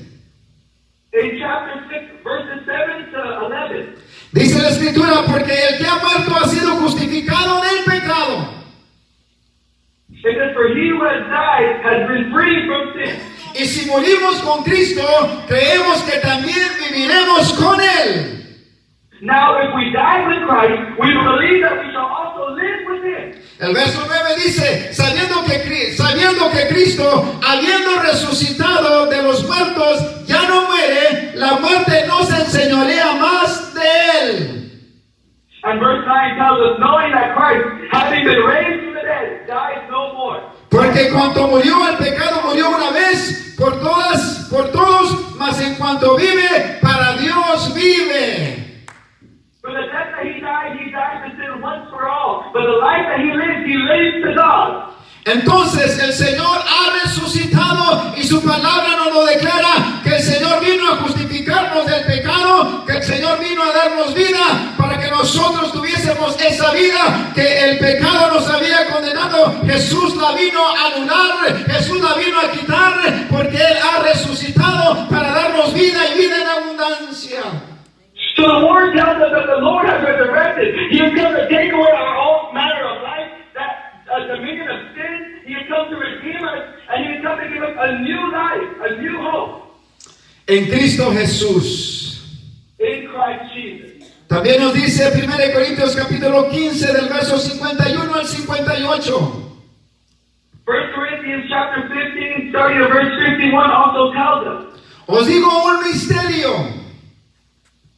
in chapter 6, verses 7 to 11, Dice la escritura, porque el que ha muerto ha sido justificado del pecado. it says, for he who has died has been freed from sin. Y si morimos con Cristo, creemos que también viviremos con Él. Now, if we die with Christ, we believe that we shall also live with him. El verso 9 dice, sabiendo que Cristo, habiendo resucitado de los muertos, ya no muere, la muerte no se enseñorea más de Él. And verse 9 tells us, knowing that Christ, having been raised from the dead, dies no more. Porque cuanto murió el pecado, murió una vez por todos, mas en cuanto vive, para Dios vive. For the death that he died to sin once for all. But the life that he lives to God. Entonces el Señor ha resucitado y su palabra nos lo declara, que el Señor vino a justificarnos del pecado, que el Señor vino a darnos vida para que nosotros tuviésemos esa vida que el pecado nos había condenado. Jesús la vino a anular, Jesús la vino a quitar, porque Él ha resucitado para darnos vida y vida en abundancia. So the word tells us that the Lord has resurrected. He has come to take away our old manner of life, that dominion of sin. He has come to redeem us, and He has come to give us a new life, a new hope. En Cristo Jesús. In Christ Jesus. También nos dice 1 Corintios capítulo 15 del verso 51 al 58. 1 Corinthians chapter 15, starting at verse 51, also tells us, Os digo un misterio.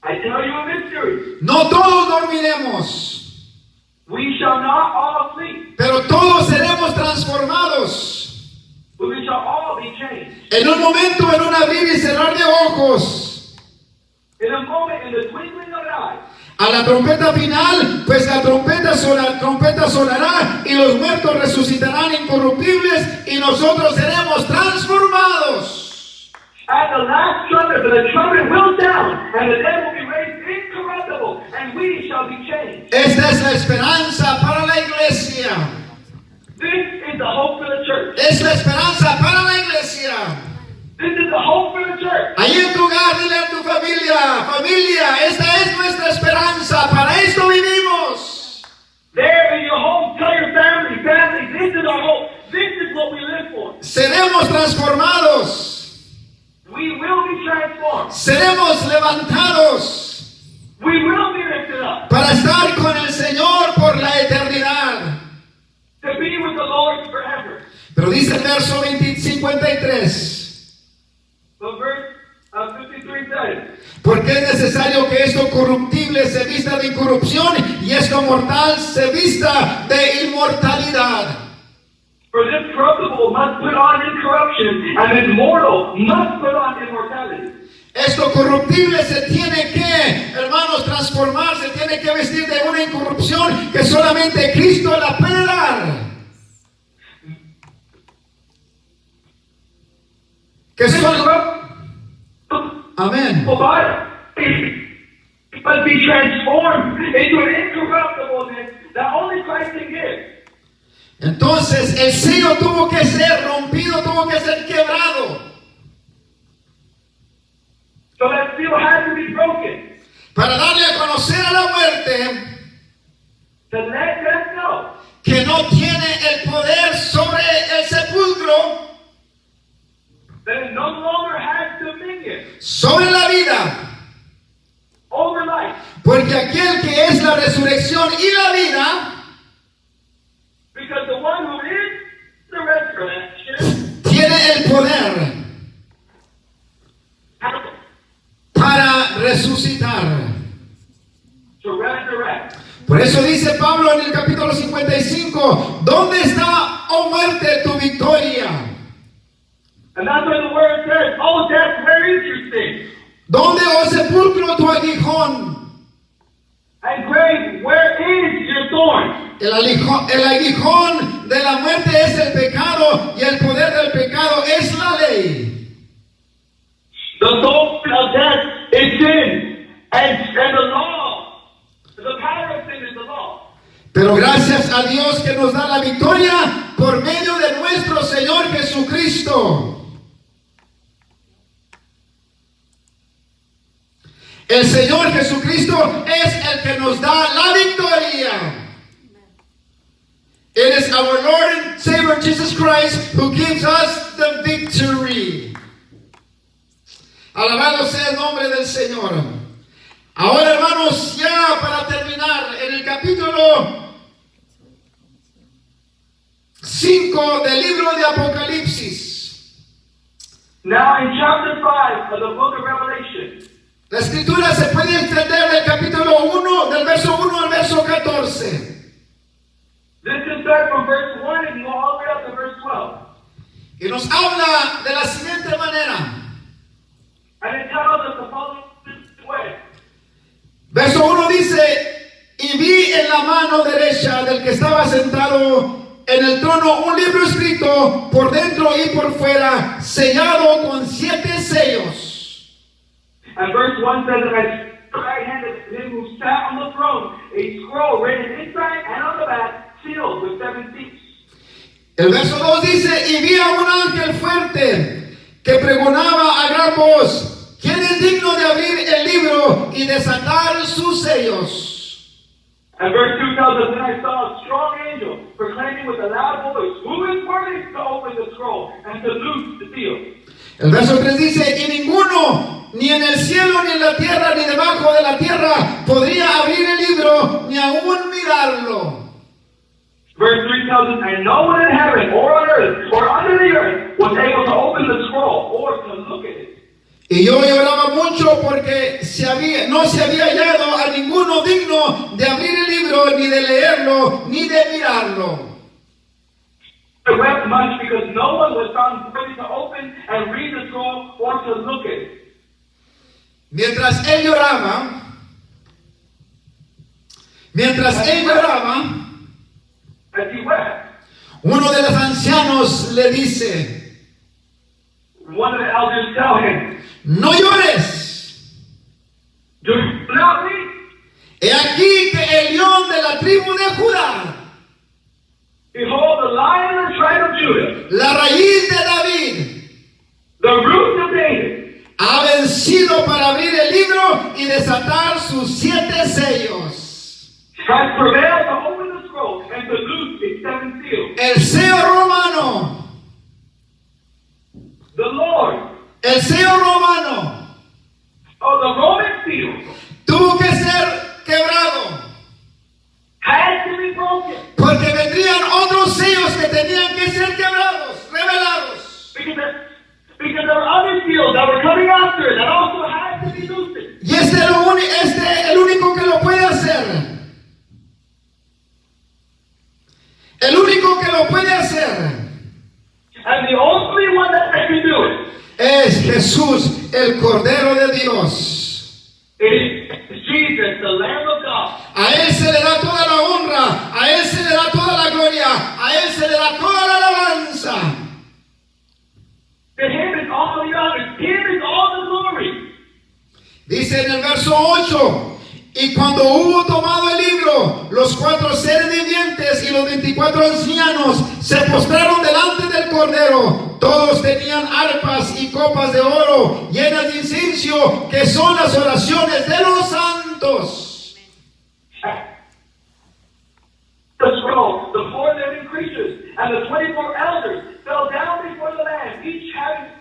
I tell you a mystery. No todos dormiremos, We shall not all sleep, pero todos seremos transformados. but we shall all be changed. En un momento, en un abrir y cerrar de ojos. In a moment, in the twinkling of an eye. A la trompeta final, pues la trompeta sonará y los muertos resucitarán incorruptibles y nosotros seremos transformados. At the last trumpet, for the trumpet will sound, and the dead will be raised incorruptible, and we shall be changed. Esta es la esperanza para la iglesia. This is the hope for the church. Es la esperanza para la iglesia. This is the hope for the church. Ahí en tu hogar, dile a tu familia, esta es nuestra esperanza, para esto vivimos. There in your home, tell your family, this is our hope. This is what we live for. Seremos transformados. We will be transformed. Seremos levantados We will be lifted up para estar con el Señor por la eternidad. to be with the Lord forever. Pero dice el verso 53, But verse 53 says, porque es necesario que esto corruptible se vista de incorrupción y esto mortal se vista de inmortalidad. for this corruptible must put on incorruption, and this mortal must put on immortality. Esto corruptible se tiene que, hermanos, transformar, se tiene que vestir de una incorrupción que solamente Cristo la puede dar. Que This solo... corruptible Amén. body must be transformed into an incorruptibleness that only Christ can give. Entonces el sello tuvo que ser rompido, tuvo que ser quebrado. So that seal had to be broken Para darle a conocer a la muerte to let death know que no tiene el poder sobre el sepulcro, that it no longer has dominion sobre la vida. over life, Porque aquel que es la resurrección y la vida, because the one who is the resurrection tiene el poder para resucitar. to resurrect. Por eso dice Pablo en el capítulo 55, ¿dónde está, oh muerte, tu victoria? And that's where the word says, oh death, where is your sting? ¿Dónde, oh sepulcro, tu aguijón? And grave, where is your thorn? El aguijón de la muerte es el pecado y el poder del pecado es la ley. The thorn of death is sin, and the law, the power of sin is the law. Pero gracias a Dios que nos da la victoria por medio de nuestro Señor Jesucristo. El Señor Jesucristo es el que nos da la victoria. It is our Lord and Savior Jesus Christ who gives us the victory. Alabado sea el nombre del Señor. Ahora, hermanos, ya para terminar, en el capítulo 5 del libro de Apocalipsis. Now in chapter 5 of the book of Revelation, La escritura se puede extender del capítulo 1, del verso 1 al verso 14. this can start from verse 1 and go all the way up to verse 12. Y nos habla de la siguiente manera. And it tells us the following way. Verso 1 dice, y vi en la mano derecha del que estaba sentado en el trono un libro escrito por dentro y por fuera, sellado con 7 sellos. And verse 1 says, "And the right hand of him who sat on the throne, a scroll written inside and on the back, sealed with 7 seals." El verso 2 dice, y vi a un ángel fuerte que pregonaba a gran voz, ¿quién es digno de abrir el libro y desatar sus sellos? And verse 2 tells us, "Then I saw a strong angel proclaiming with a loud voice, who is worthy to open the scroll and to loose the seal?" El verso 3 dice, y ninguno, ni en el cielo, ni en la tierra, ni debajo de la tierra, podría abrir el libro, ni aún mirarlo. Verse 3 tells us, "And no one in heaven or on earth or under the earth was able to open the scroll or to look at it." Y yo lloraba mucho porque no se había hallado a ninguno digno de abrir el libro, ni de leerlo, ni de mirarlo. I wept much because no one was found worthy to open and read the scroll or to look at it. Mientras él lloraba, As he wept, uno de los ancianos le dice, one of the elders tell him, no llores. "Do not weep. He aquí que el león de la tribu de Judá, Behold, the Lion of the tribe of Judah, la raíz de David, the root of David, ha vencido para abrir el libro y desatar sus 7 sellos. has prevailed to open the scroll and to loose its 7 seals." El sello romano, The Lord, el sello romano, the Roman seal, tuvo que ser quebrado, had to be broken porque vendrían otros sellos que tenían que ser quebrados, revelados. because there were other seals that were coming after it that also had to be loosened. Y este es el único que lo puede hacer. El único que lo puede hacer And the only one that can do it es Jesús, el Cordero de Dios. is Jesus, the Lamb of God. A Él se le da toda la honra, a Él se le da toda la gloria, a Él se le da toda la alabanza. To him is all the honor, to him is all the glory. Dice en el verso 8, y cuando hubo tomado el libro, los 4 seres vivientes y los 24 ancianos se postraron delante del Cordero. Todos tenían arpas y copas de oro llenas de incienso, que son las oraciones de los santos. The scroll, the 4 living creatures, and the 24 elders fell down before the Lamb, each having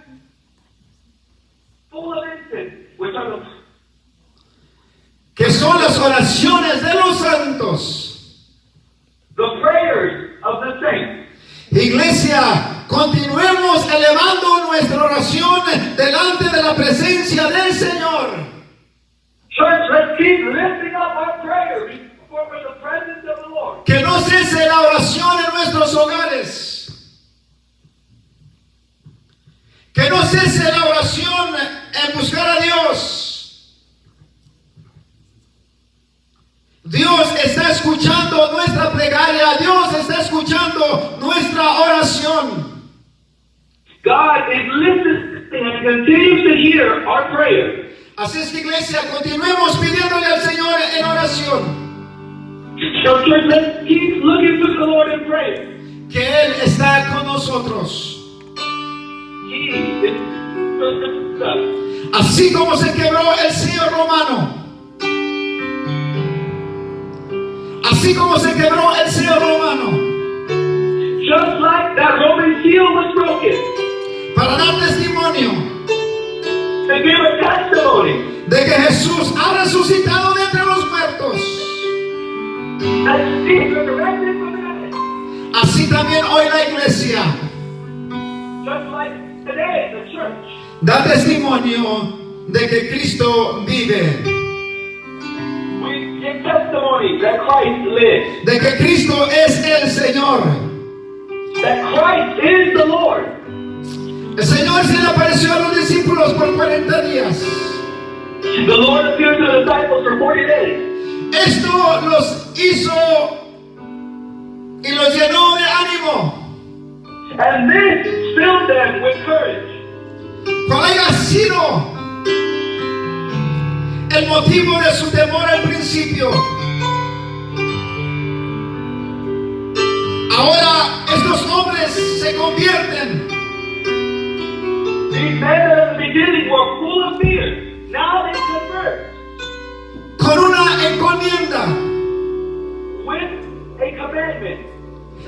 full of incense, which are the Que son las oraciones de los santos. prayers of the saints. Iglesia, continuemos elevando nuestra oración delante de la presencia del Señor. Church, let's keep lifting up our prayer before the presence of the Lord. Que no cese la oración en nuestros hogares. Que no cese la oración en buscar a Dios. Dios está escuchando nuestra plegaria. Dios está escuchando nuestra oración. God is listening and continues to hear our prayer. Así es que, iglesia, continuemos pidiéndole al Señor en oración. So church, let's keep looking to the Lord in prayer. que Él está con nosotros. He is with us. Así como se quebró el sello romano. Así como se quebró el sello romano. Just like that Roman seal was broken. Para dar testimonio To give a testimony de que Jesús ha resucitado de entre los muertos. that Jesus resurrected from the dead. Así también hoy la iglesia Just like today, the church. da testimonio de que Cristo vive. We give testimony that Christ lives. De que Cristo es el Señor. That Christ is the Lord. El Señor se le apareció a los discípulos por 40 días. The Lord appeared to the disciples for 40 days. Esto los hizo y los llenó de ánimo. And this filled them with courage. Cual haya sido el motivo de su temor al principio. Ahora estos hombres se convierten These men that at the beginning were full of fear, now they convert con una encomienda with a commandment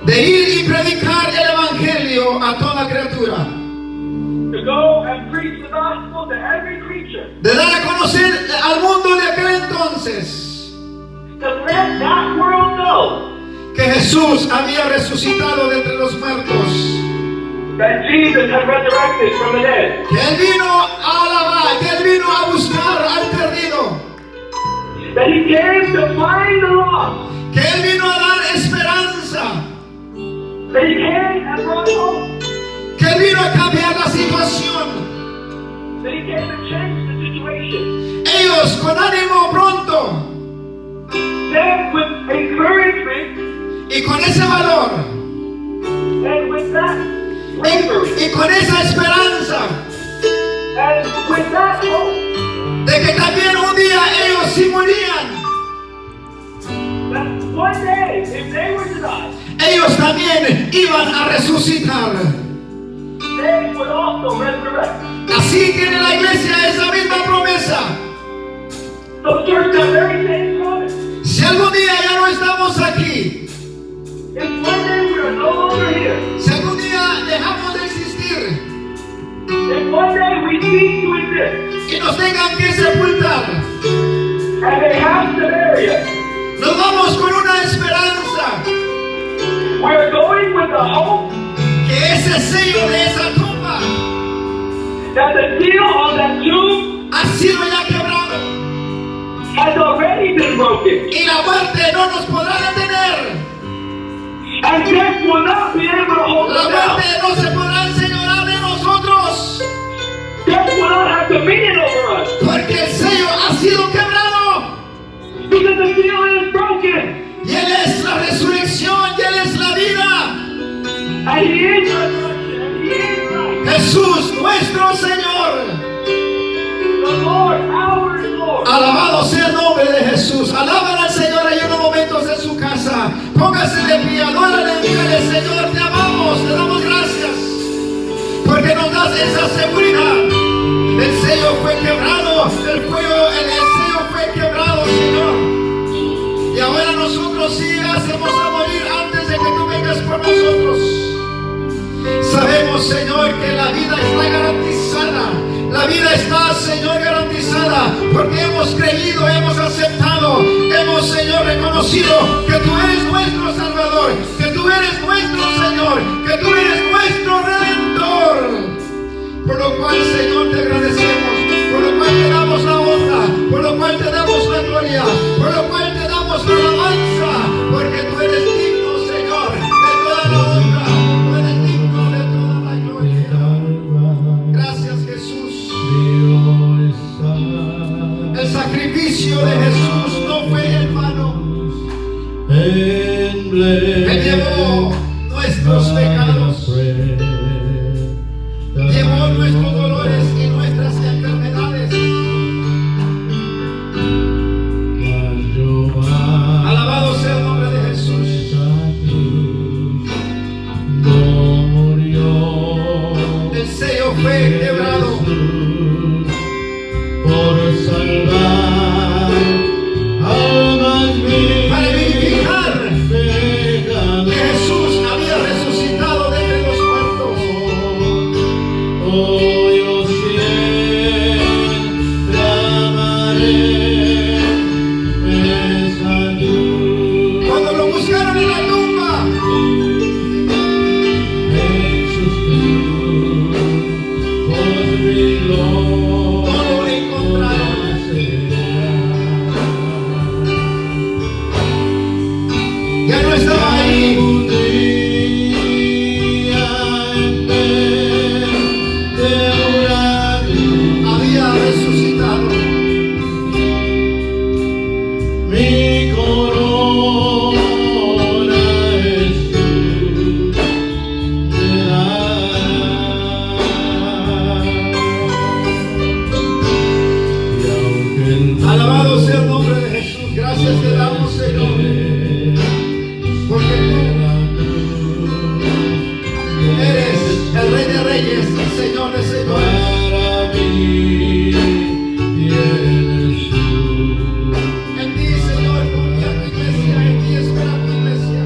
de ir y predicar el evangelio a toda criatura, to go and preach the gospel to every creature. de dar a conocer al mundo de aquel entonces To let that world know que Jesús había resucitado de entre los muertos, that Jesus had resurrected from the dead. que Él vino a alabar, que Él vino a buscar al perdido, That he came to find the lost. que Él vino a dar esperanza, That he came and brought hope. que Él vino a cambiar la situación. That he came to change the situation. Ellos con ánimo pronto Then with encouragement y con ese valor and with that bravery y con esa esperanza and with that hope de que también un día ellos sí morían, that one day, if they were to die, ellos también iban a resucitar. they would also resurrect. Así tiene la iglesia esa misma promesa. So church, that very same promise. Si algún día ya no estamos aquí, If one day we are no longer here, si algún día dejamos de existir if one day we cease to exist, y nos tengan que sepultar, and they have to bury us, nos vamos con una esperanza we're going with the hope que ese sello de esa tumba that the seal on that tomb ha sido ya quebrado has already been broken. y la muerte no nos podrá detener. And death will not be able to hold La us down. muerte no se podrá enseñorear de nosotros Death will not have dominion over us. porque el sello ha sido quebrado Because the seal is broken. y Él es la resurrección y Él es la vida. And he is resurrection. And he is life. Jesús nuestro Señor. The Lord, our Lord. Alabado sea el nombre de Jesús. Alaban al Señor ahí en los momentos de su casa. Póngase de pie, adórale, dígale, Señor, te amamos, te damos gracias porque nos das esa seguridad. El sello fue quebrado, el sello fue quebrado, Señor. Y ahora nosotros sí llegásemos a morir antes de que tú vengas por nosotros. Sabemos, Señor, que la vida está garantizada. La vida está, Señor, garantizada porque hemos creído, hemos aceptado, hemos, Señor, reconocido que tú eres nuestro Salvador, que tú eres nuestro Señor, que tú eres nuestro Redentor. Por lo cual, Señor, te agradecemos, por lo cual te damos la honra, por lo cual te damos la gloria, por lo cual te damos la alabanza, porque tú eres digno, Señor, de toda la honra, tú eres digno de toda la gloria. Gracias, Jesús. El sacrificio de Jesús no fue en vano. Él llevó nuestros pecados, llevó nuestros dolores y nuestras enfermedades. Alabado sea el nombre fue quebrado por salvar almas para verificar pecadores. que Jesús había resucitado de entre los muertos. Oh, yo siempre amaré esa luz. Cuando lo buscaron en la tumba, En sus tribus, mi gloria no lo encontraron. Ya no estaba ahí. Un día en vez de una cruz, Había resucitado. mi corona Jesús te dará. Y aunque el Alabado sea el nombre de Jesús. Gracias te damos, Señor, porque tú eres el Rey de Reyes, el Señor de Señores. para mí tienes tú. En ti, Señor, confía tu iglesia, en ti espera tu iglesia.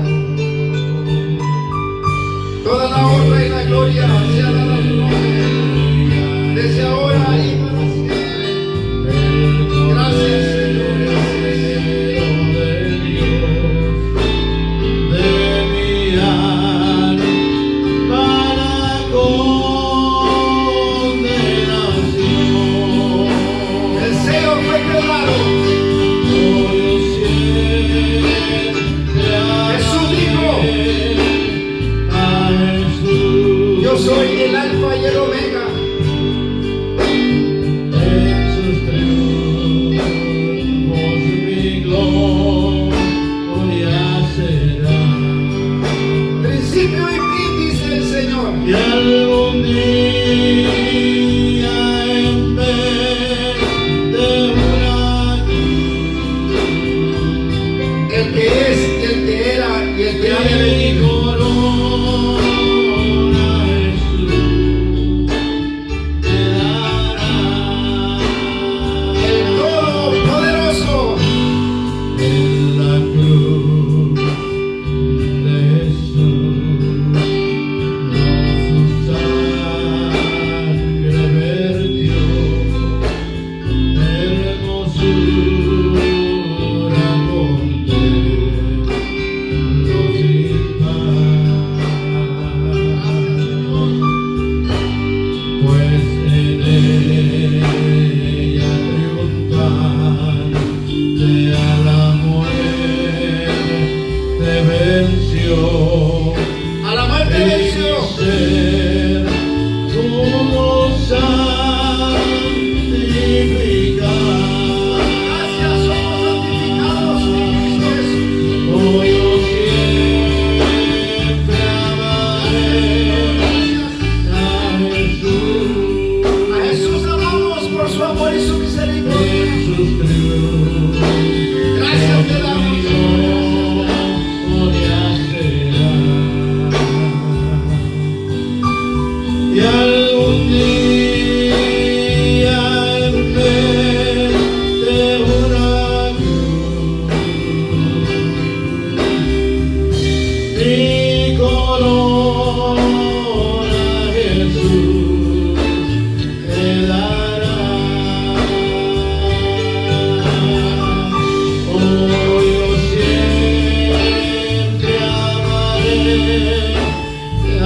Toda la honra y la gloria sea dada a tu nombre, desde ahora y para siempre. Gracias, Señor, gracias. De Dios, de mi alma, para condenación. El sello fue quebrado. Jesús dijo: yo soy el alfa y el omega. En sus triunfos mi gloria será. Principio y fin, dice el Señor. Y algún día en vez de una cruz, El que es y el que era y el que ha de mi venir. corona Jesús te dará. El Todopoderoso. En la cruz de Jesús, su sangre vertió, hermosura contemplo sin par. Pues en ella triunfante a la muerte venció. A la muerte venció. Ser pudo santificar. Gracias, somos santificados en Cristo Jesús. Oh, yo siempre amaré a Jesús. A Jesús amamos por su amor y su misericordia. En sus triunfos, Gracias te damos, gloria será. Y algún día en vez de una cruz, mi corona Jesús te dará. Oh, yo siempre amaré a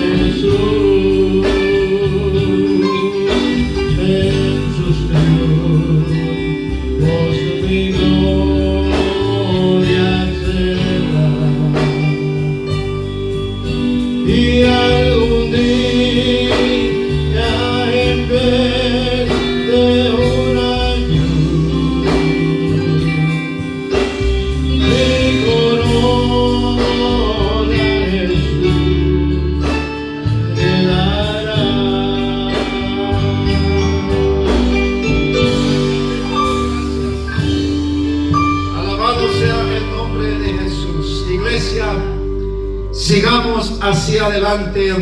Jesús. En sus triunfos mi gloria será. Y algún día en vez de una cruz, mi corona Jesús te dará. Alabado sea el nombre de Jesús. Iglesia, sigamos hacia adelante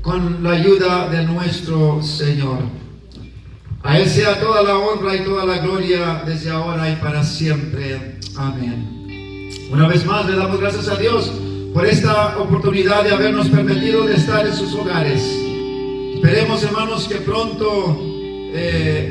con la ayuda de nuestro Señor. A Él sea toda la honra y toda la gloria desde ahora y para siempre. Amén. Una vez más le damos gracias a Dios por esta oportunidad de habernos permitido de estar en sus hogares. Esperemos, hermanos, que pronto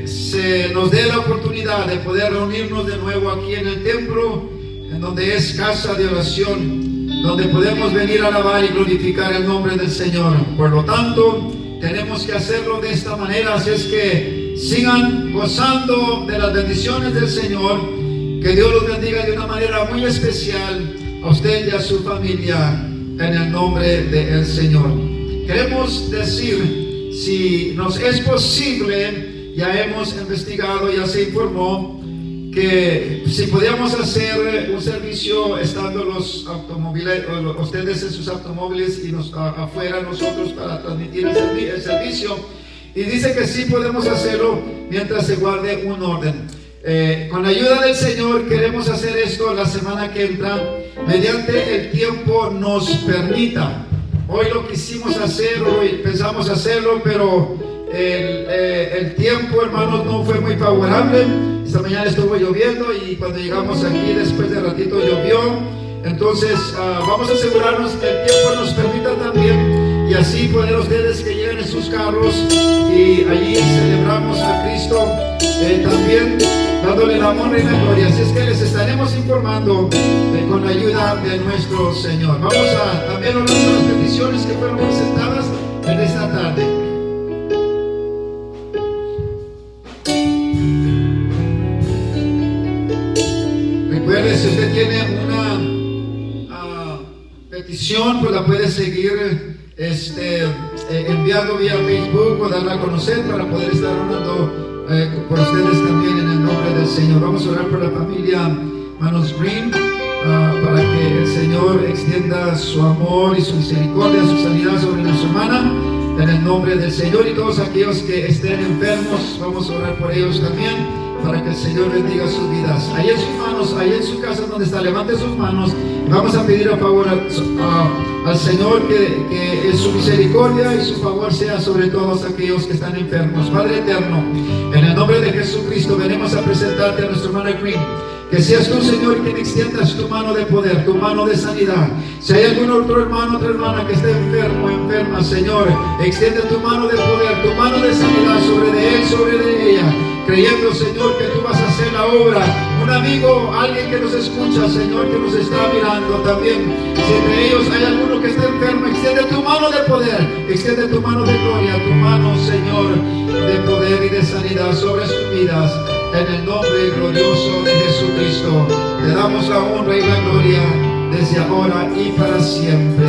se nos dé la oportunidad de poder reunirnos de nuevo aquí en el templo, en donde es casa de oración, donde podemos venir a alabar y glorificar el nombre del Señor. Por lo tanto, tenemos que hacerlo de esta manera. Así es que sigan gozando de las bendiciones del Señor. Que Dios los bendiga de una manera muy especial a usted y a su familia en el nombre del Señor. Queremos decir, si nos es posible, ya hemos investigado, ya se informó que si podíamos hacer un servicio estando los automóviles, ustedes en sus automóviles y afuera nosotros para transmitir el servicio, y dice que sí podemos hacerlo mientras se guarde un orden. Con la ayuda del Señor queremos hacer esto la semana que entra, mediante el tiempo nos permita. Hoy lo quisimos hacer, hoy pensamos hacerlo, pero el tiempo, hermanos, no fue muy favorable. Esta mañana estuvo lloviendo y cuando llegamos aquí después de ratito llovió. Entonces vamos a asegurarnos que el tiempo nos permita también, y así poder ustedes que lleguen en sus carros y allí celebramos a Cristo, también dándole la honra y la gloria. Así es que les estaremos informando con la ayuda de nuestro Señor. Vamos a también orar por las peticiones que fueron presentadas en esta tarde. Recuerde, si usted tiene una petición, pues la puede seguir enviando vía Facebook o darla a conocer para poder estar orando por ustedes también en el nombre del Señor. Vamos a orar por la familia Manos Green, para que el Señor extienda su amor y su misericordia, su sanidad sobre nuestra hermana en el nombre del Señor. Y todos aquellos que estén enfermos, vamos a orar por ellos también, para que el Señor bendiga sus vidas. Ahí en sus manos, ahí en su casa donde está, levante sus manos. Vamos a pedir a favor al Señor que su misericordia y su favor sea sobre todos aquellos que están enfermos. Padre eterno, en el nombre de Jesucristo venimos a presentarte a nuestra hermana Green. Que seas tú, Señor, quien extiendas tu mano de poder, tu mano de sanidad. Si hay algún otro hermano, otra hermana que esté enfermo o enferma, Señor, extiende tu mano de poder, tu mano de sanidad sobre de él, sobre de ella, creyendo, Señor, que tú vas a hacer la obra. Un amigo, alguien que nos escucha, Señor, que nos está mirando también. Si entre ellos hay alguno que esté enfermo, extiende tu mano de poder, extiende tu mano de gloria, tu mano, Señor, de poder y de sanidad sobre sus vidas. En el nombre glorioso de Jesucristo, te damos la honra y la gloria desde ahora y para siempre.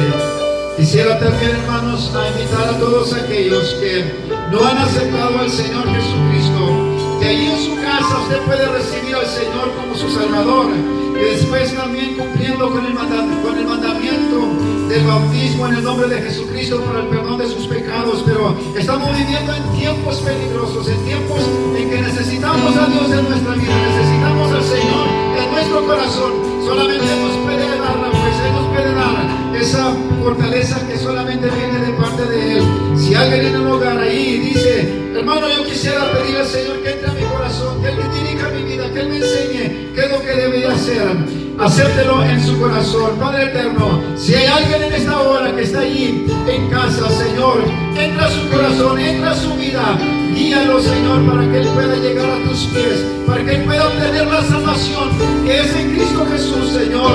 Quisiera también, hermanos, invitar a todos aquellos que no han aceptado al Señor Jesucristo, que allí en su casa usted puede recibir al Señor como su Salvador, y después también cumpliendo con el mandamiento del bautismo en el nombre de Jesucristo para el perdón de sus pecados. Pero estamos viviendo en tiempos peligrosos, en tiempos en que necesitamos a Dios en nuestra vida, necesitamos al Señor en nuestro corazón. Solamente nos puede dar la fuerza, nos puede dar esa fortaleza que solamente viene de parte de Él. Si alguien en el hogar ahí dice: hermano, yo quisiera pedir al Señor que entre a mi corazón, que Él me dirija mi vida, que Él me enseñe qué es lo que debería hacer, acéptelo en su corazón. Padre eterno, si hay alguien en esta hora que está allí en casa, Señor, entra a su corazón, entra a su vida, guíalo, Señor, para que Él pueda llegar a tus pies, para que Él pueda obtener la salvación que es en Cristo Jesús, Señor,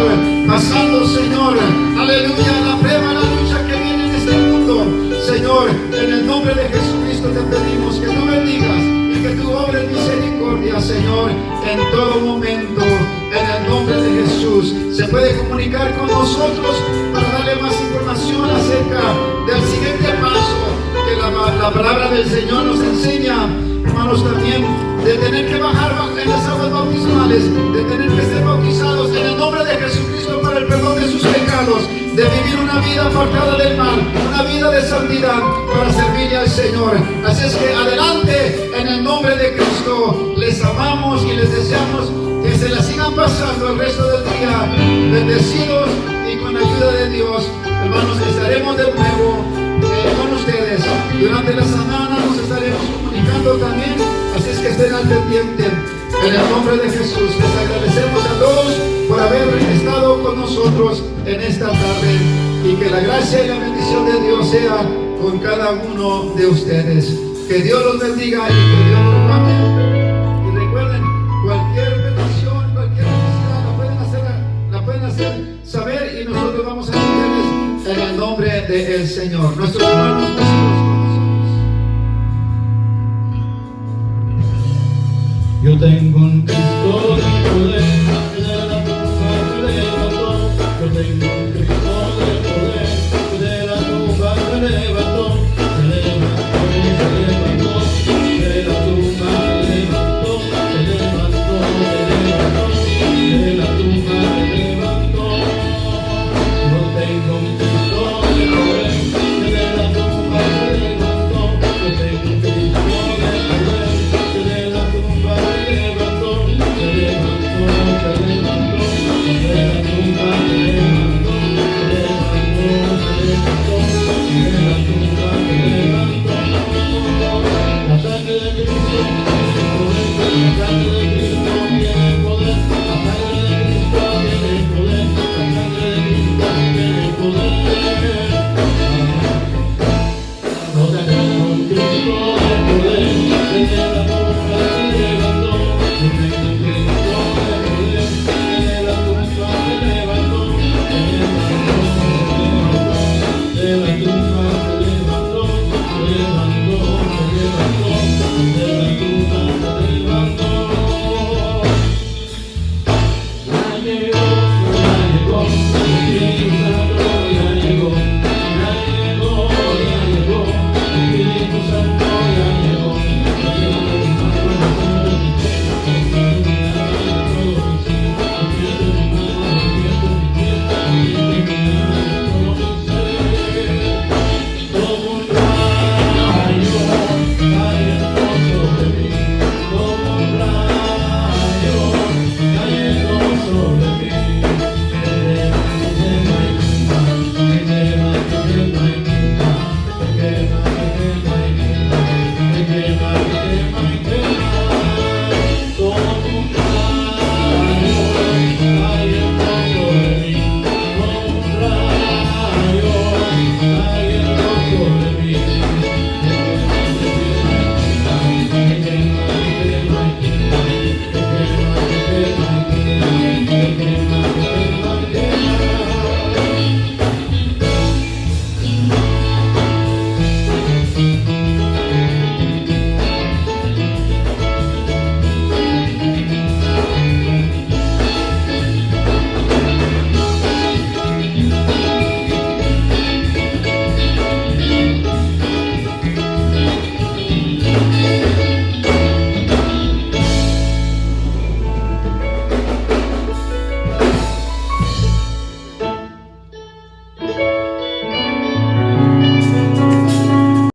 pasando, Señor, aleluya, la prueba, la lucha que viene en este mundo. Señor, en el nombre de Jesucristo te pedimos que tú bendigas y que tú obres misericordia, Señor, en todo momento. En el nombre de Jesús, se puede comunicar con nosotros para darle más información acerca del siguiente paso que la palabra del Señor nos enseña, hermanos, también de tener que bajar en las aguas bautismales, de tener que ser bautizados en el nombre de Jesucristo para el perdón de sus pecados, de vivir una vida apartada del mal, una vida de santidad para servirle al Señor. Así es que adelante en el nombre de Cristo. Les amamos y les deseamos que se la sigan pasando el resto del día bendecidos y con la ayuda de Dios. Hermanos, estaremos de nuevo con ustedes Durante la semana nos estaremos comunicando también, así es que estén al pendiente. En el nombre de Jesús, les agradecemos a todos por haber estado con nosotros en esta tarde, y que la gracia y la bendición de Dios sea con cada uno de ustedes. Que Dios los bendiga y que Dios los guarde. Y recuerden, cualquier petición, cualquier necesidad la pueden hacer saber, y nosotros vamos a atenderles en el nombre del Señor. Nuestros hermanos vecinos con nosotros. Yo tengo un Cristo de poder, que de la fuerza me levantó. Yo tengo